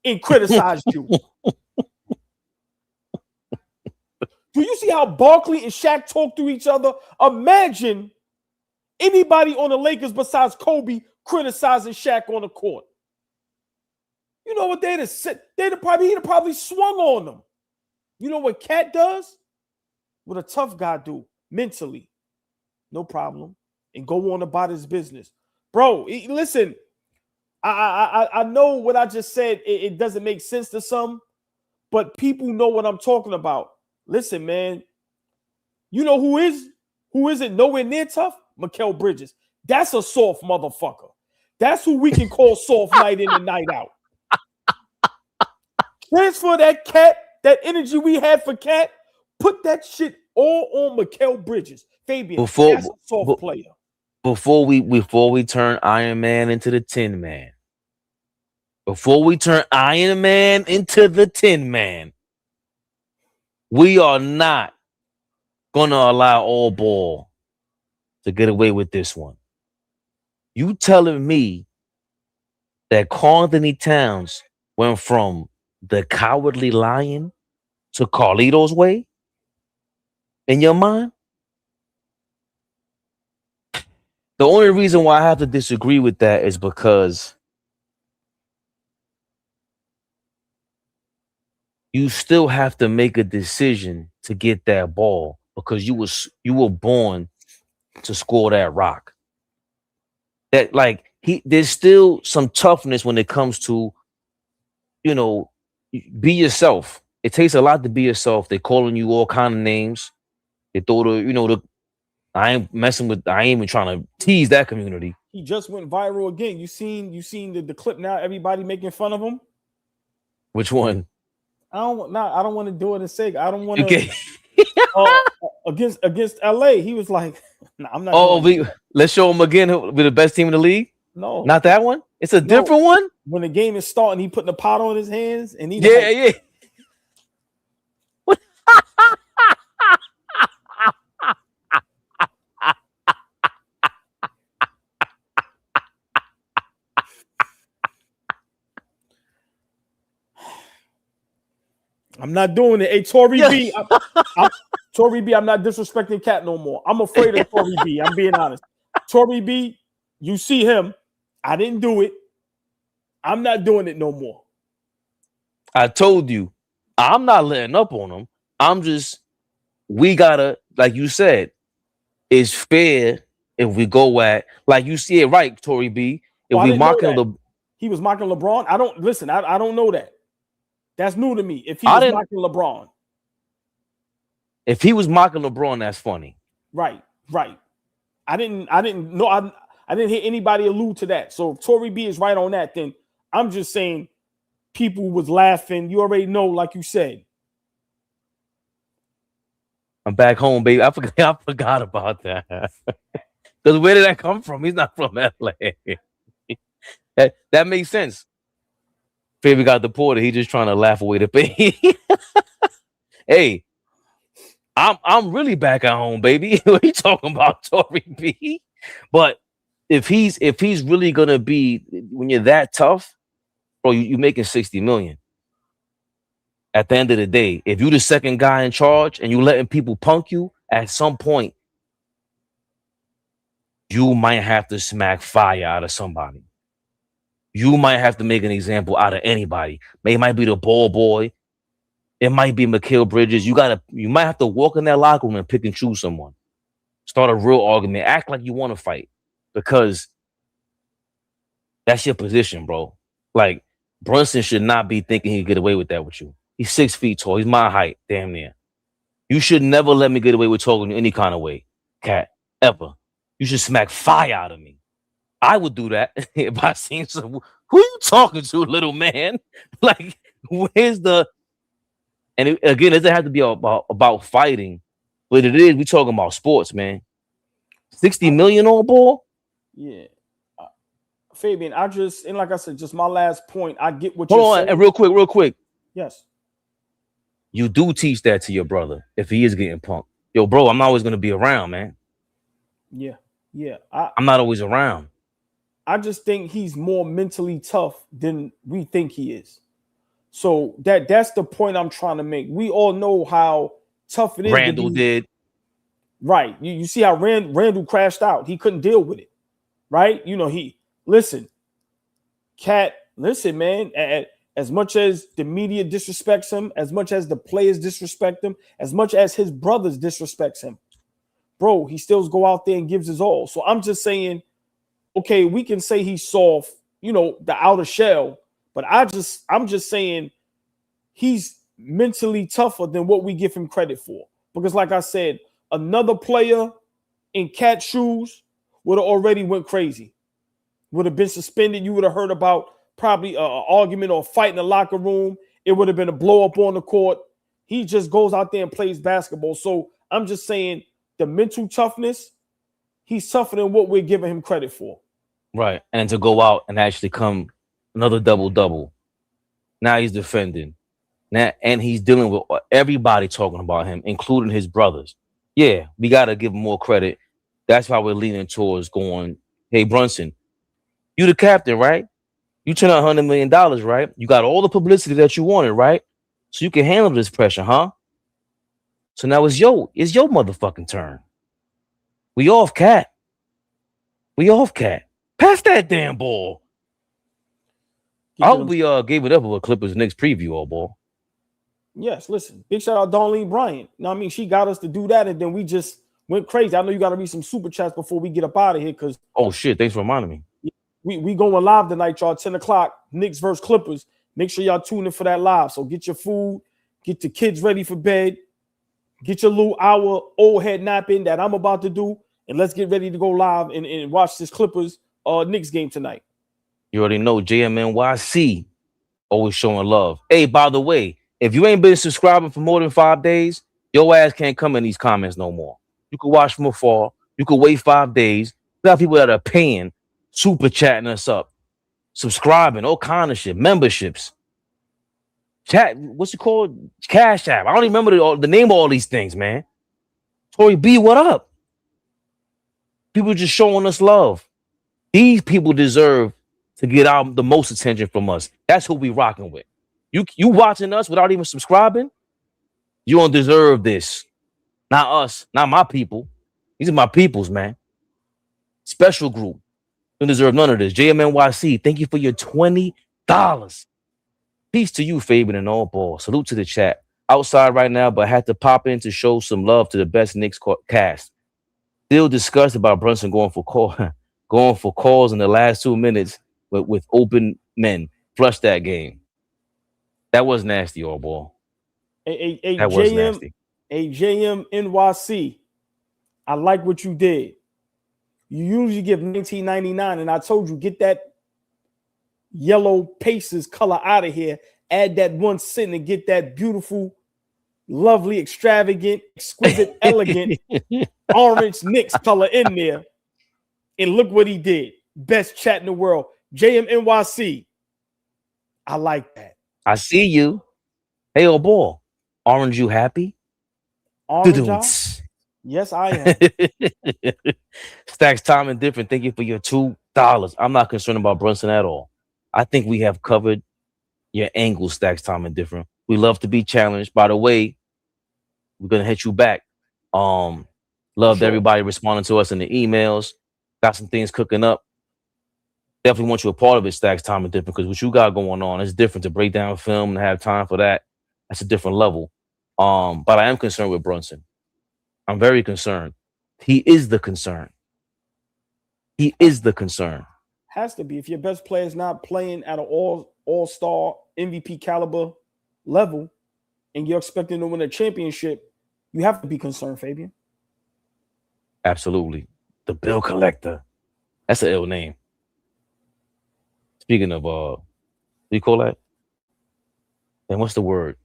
and criticized you. Do you see how Barkley and Shaq talk to each other? Imagine anybody on the Lakers besides Kobe criticizing Shaq on the court. You know what they'd have said? He'd have probably swung on them. You know what Cat does? What a tough guy do mentally. No problem. And go on about his business. Bro, listen, I know what I just said. It doesn't make sense to some, but people know what I'm talking about. Listen, man, you know who isn't nowhere near tough? Mikal Bridges. That's a soft motherfucker. That's who we can call soft night in and night out. Transfer that Cat, that energy we had for Cat, put that shit all on Mikal Bridges. Fabian, that's a soft player. Before we turn Iron Man into the Tin Man. Before we turn Iron Man into the Tin Man, we are not gonna allow AllBall to get away with this one. You telling me that Karl Anthony Towns went from the Cowardly Lion to Carlito's Way? In your mind? The only reason why I have to disagree with that is because you still have to make a decision to get that ball because you were born to score that rock. That there's still some toughness when it comes to, be yourself. It takes a lot to be yourself. They're calling you all kind of names. They throw I ain't even trying to tease that community. He just went viral again. You seen the clip now, everybody making fun of him? Which one? I don't want to do it and say I don't want to okay. against LA. He was like, nah, I'm not. Let's show him again. We're the best team in the league. No, not that one. It's a different one. When the game is starting, he putting the pot on his hands and he yeah. I'm not doing it. Hey, Tory B. Tory B, I'm not disrespecting Cat no more. I'm afraid of Tory B. I'm being honest. Tory B, you see him. I didn't do it. I'm not doing it no more. I told you, I'm not letting up on him. We gotta, like you said, it's fair if we go at, like you see it right, Tory B. If we mocking he was mocking LeBron. I don't know that. That's new to me. If he was mocking LeBron. If he was mocking LeBron, that's funny. Right. I didn't know. I didn't hear anybody allude to that. So if Tory B is right on that, then I'm just saying people was laughing. You already know, like you said. I'm back home, baby. I forgot about that. Because where did that come from? He's not from LA. that makes sense. Favorite got deported. He just trying to laugh away the pain. Hey, I'm really back at home, baby. What are you talking about, Tory B? But if he's really gonna be, when you're that tough, bro, you making 60 million. At the end of the day, if you the second guy in charge and you letting people punk you, at some point you might have to smack fire out of somebody. You might have to make an example out of anybody. It might be the ball boy. It might be Mikal Bridges. You might have to walk in that locker room and pick and choose someone. Start a real argument. Act like you want to fight, because that's your position, bro. Like, Brunson should not be thinking he can get away with that with you. He's 6 feet tall. He's my height, damn near. You should never let me get away with talking to you any kind of way, cat, ever. You should smack fire out of me. I would do that if I seen some. Who you talking to, little man? Like, where's the? And again, it doesn't have to be about fighting, but it is. We talking about sports, man. 60 million on ball. Yeah, Fabian. And like I said, just my last point. I get what Hold you're on, saying. and real quick. Yes. You do teach that to your brother if he is getting punked. Yo, bro, I'm not always gonna be around, man. Yeah. I'm not always around. I just think he's more mentally tough than we think he is. So that's the point I'm trying to make. We all know how tough it is. Randall did. Right. You see how Randall crashed out. He couldn't deal with it. Right? Cat, listen, man. As much as the media disrespects him, as much as the players disrespect him, as much as his brothers disrespects him, bro, he still go out there and gives his all. So I'm just saying, okay, we can say he's soft, the outer shell, but I'm just saying he's mentally tougher than what we give him credit for. Because like I said, another player in Cat's shoes would have already went crazy, would have been suspended. You would have heard about probably an argument or a fight in the locker room. It would have been a blow up on the court. He just goes out there and plays basketball. So I'm just saying the mental toughness, he's tougher than what we're giving him credit for. Right. And to go out and actually come another double-double. Now he's defending. Now, and he's dealing with everybody talking about him, including his brothers. Yeah, we got to give him more credit. That's why we're leaning towards going, hey, Brunson, you the captain, right? You turn out $100 million, right? You got all the publicity that you wanted, right? So you can handle this pressure, huh? So now it's your motherfucking turn. We off, Cat. Pass that damn ball. I hope we gave it up with Clippers Knicks preview, all ball. Yes, listen. Big shout out Darlene Bryant. She got us to do that, and then we just went crazy. I know you got to read some super chats before we get up out of here, because shit, thanks for reminding me. We going live tonight, y'all. 10 o'clock, Knicks versus Clippers. Make sure y'all tune in for that live. So get your food, get the kids ready for bed, get your little hour old head napping that I'm about to do, and let's get ready to go live and watch this Clippers Knicks game tonight. You already know JMNYC always showing love. Hey, by the way, if you ain't been subscribing for more than 5 days, your ass can't come in these comments no more. You can watch from afar. You can wait 5 days. We got people that are paying, super chatting us up, subscribing, all kind of shit, memberships. Chat, what's it called? Cash App. I don't even remember the name of all these things, man. Tory B, what up? People just showing us love. These people deserve to get out the most attention from us. That's who we rocking with. You watching us without even subscribing? You don't deserve this. Not us, not my people. These are my peoples, man. Special group. You don't deserve none of this. JMNYC, thank you for your $20. Peace to you, Fabian and AllBall. Salute to the chat. Outside right now, but had to pop in to show some love to the best Knicks cast. Still discussed about Brunson going for calls in the last 2 minutes with open men. Flush that game. That was nasty, AllBall. That was nasty. JMNYC, I like what you did. You usually give $19.99, and I told you, get that yellow Pacers color out of here. Add that 1 cent and get that beautiful, lovely, extravagant, exquisite, elegant orange Knicks color in there. And look what he did. Best chat in the world. JMNYC. I like that. I see you. Hey, AllBall. Aren't you happy? Orange eye? Yes, I am. Stacks time and different. Thank you for your $2. I'm not concerned about Brunson at all. I think we have covered your angle, Stacks time and different. We love to be challenged. By the way, we're gonna hit you back. Loved Sure. everybody responding to us in the emails. Got some things cooking up. Definitely want you a part of it, Stacks time and different, because what you got going on is different. To break down film and have time for that, that's a different level. But I am concerned with Brunson. I'm very concerned. He is the concern. He is the concern. Has to be. If your best player is not playing at an all-star MVP caliber level and you're expecting to win a championship, you have to be concerned, Fabian. Absolutely. The bill collector. That's an ill name. Speaking of what do you call that? And what's the word?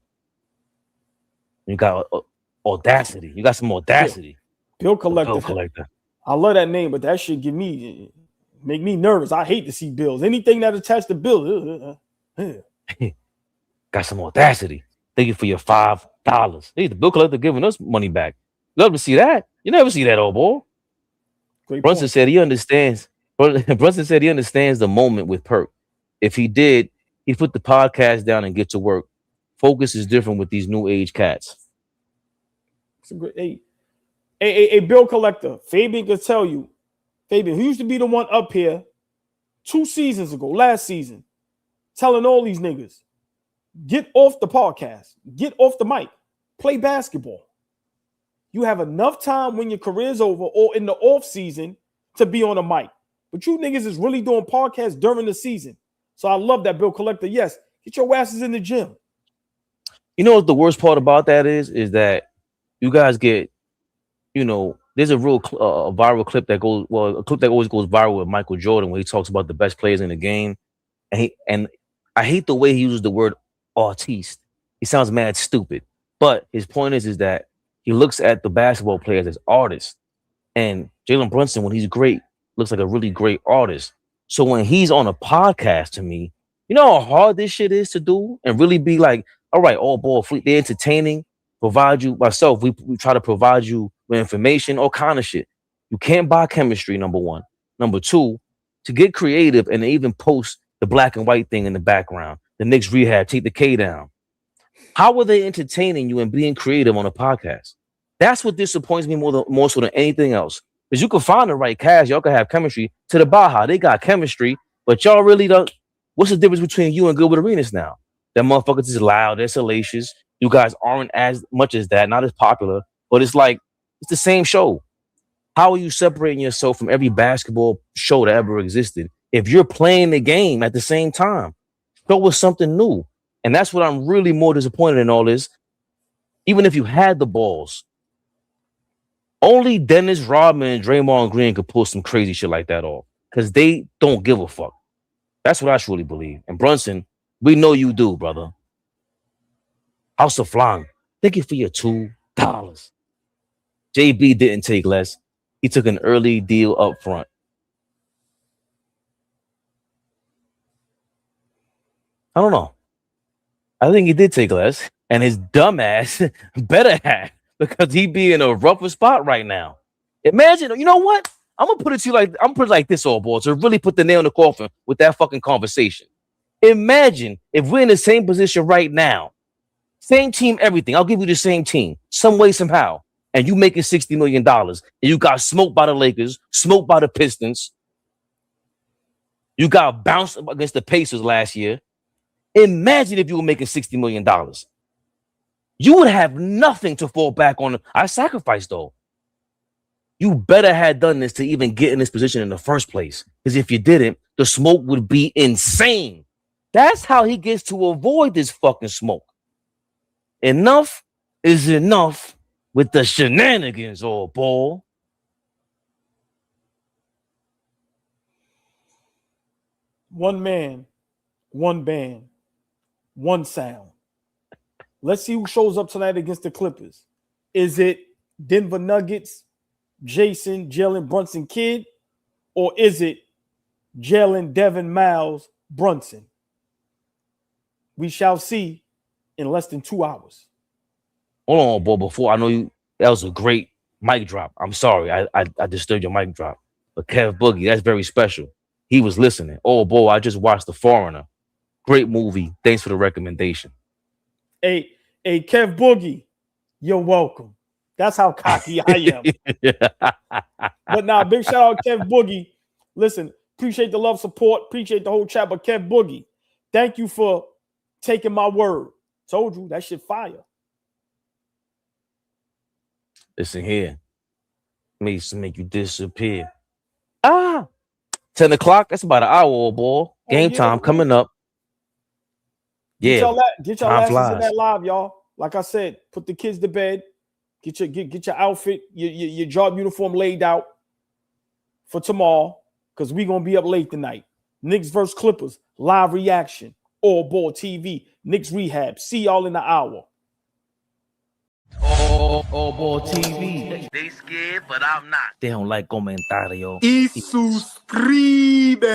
You got audacity. You got some audacity. Bill collector. Bill collector. I love that name, but that shit make me nervous. I hate to see bills. Anything that attached to bills. Got some audacity. Thank you for your $5. Hey, the bill collector giving us money back. Love to see that. You never see that, old boy. Brunson said he understands. Brunson said he understands the moment with Perk. If he did, he'd put the podcast down and get to work. Focus is different with these new age cats. It's a great, a bill collector. Fabian can tell you. Fabian, who used to be the one up here 2 seasons ago, last season, telling all these niggas, get off the podcast, get off the mic, play basketball. You have enough time when your career's over or in the off season to be on a mic. But you niggas is really doing podcasts during the season. So I love that, bill collector. Yes, get your asses in the gym. You know what the worst part about that is that you guys get, there's a real viral clip that goes, a clip that always goes viral with Michael Jordan where he talks about the best players in the game. And I hate the way he uses the word artiste. He sounds mad stupid. But his point is that he looks at the basketball players as artists. And Jalen Brunson, when he's great, looks like a really great artist. So when he's on a podcast, to me, you know how hard this shit is to do and really be like, all right, AllBall fleet, they're entertaining, provide you, myself, we try to provide you with information, all kind of shit. You can't buy chemistry, number one. Number two, to get creative and even post the black and white thing in the background, the Knicks rehab, take the K down. How are they entertaining you and being creative on a podcast? That's what disappoints me more so than anything else. Because you can find the right cast, y'all can have chemistry. To the Baja, they got chemistry, but y'all really don't. What's the difference between you and Gilbert Arenas now? That motherfuckers is loud, they're salacious. You guys aren't as much as that, not as popular, but it's like, it's the same show. How are you separating yourself from every basketball show that ever existed if you're playing the game at the same time? Show us something new. And that's what I'm really more disappointed in all this. Even if you had the balls, only Dennis Rodman and Draymond Green could pull some crazy shit like that off because they don't give a fuck. That's what I truly believe. And Brunson, we know you do, brother. House of Flying, thank you for your $2. JB didn't take less. He took an early deal up front. I don't know. I think he did take less. And his dumb ass better have, because he be in a rougher spot right now. Imagine, you know what? I'm gonna put it like this, AllBall, to really put the nail in the coffin with that fucking conversation. Imagine if we're in the same position right now, same team, everything. I'll give you the same team, some way, somehow, and you making $60 million, and you got smoked by the Lakers, smoked by the Pistons. You got bounced against the Pacers last year. Imagine if you were making $60 million. You would have nothing to fall back on. I sacrificed, though. You better have done this to even get in this position in the first place. Because if you didn't, the smoke would be insane. That's how he gets to avoid this fucking smoke. Enough is enough with the shenanigans, AllBall. One man, one band, one sound. Let's see who shows up tonight against the Clippers. Is it Denver Nuggets, Jason, Jalen Brunson Kid, or is it Jalen Devin Miles Brunson? We shall see in less than 2 hours. Hold on, boy. Before I know you, that was a great mic drop. I'm sorry, I disturbed your mic drop. But Kev Boogie, that's very special. He was listening. Oh boy, I just watched The Foreigner. Great movie. Thanks for the recommendation. Hey, Kev Boogie, you're welcome. That's how cocky I am. But now, big shout out Kev Boogie. Listen, appreciate the love, support, appreciate the whole chat. But Kev Boogie, thank you for taking my word. Told you that shit fire. Listen here. Mason make you disappear. 10 o'clock. That's about an hour, old boy. Game time coming up. Get Yeah. y'all asses in that live, y'all. Like I said, put the kids to bed. Get your outfit, your job uniform laid out for tomorrow, because we're gonna be up late tonight. Knicks versus Clippers, live reaction, AllBall TV, Knicks Rehab. See y'all in the hour. AllBall TV. They scared, but I'm not. They don't like comentario. Y suscribe.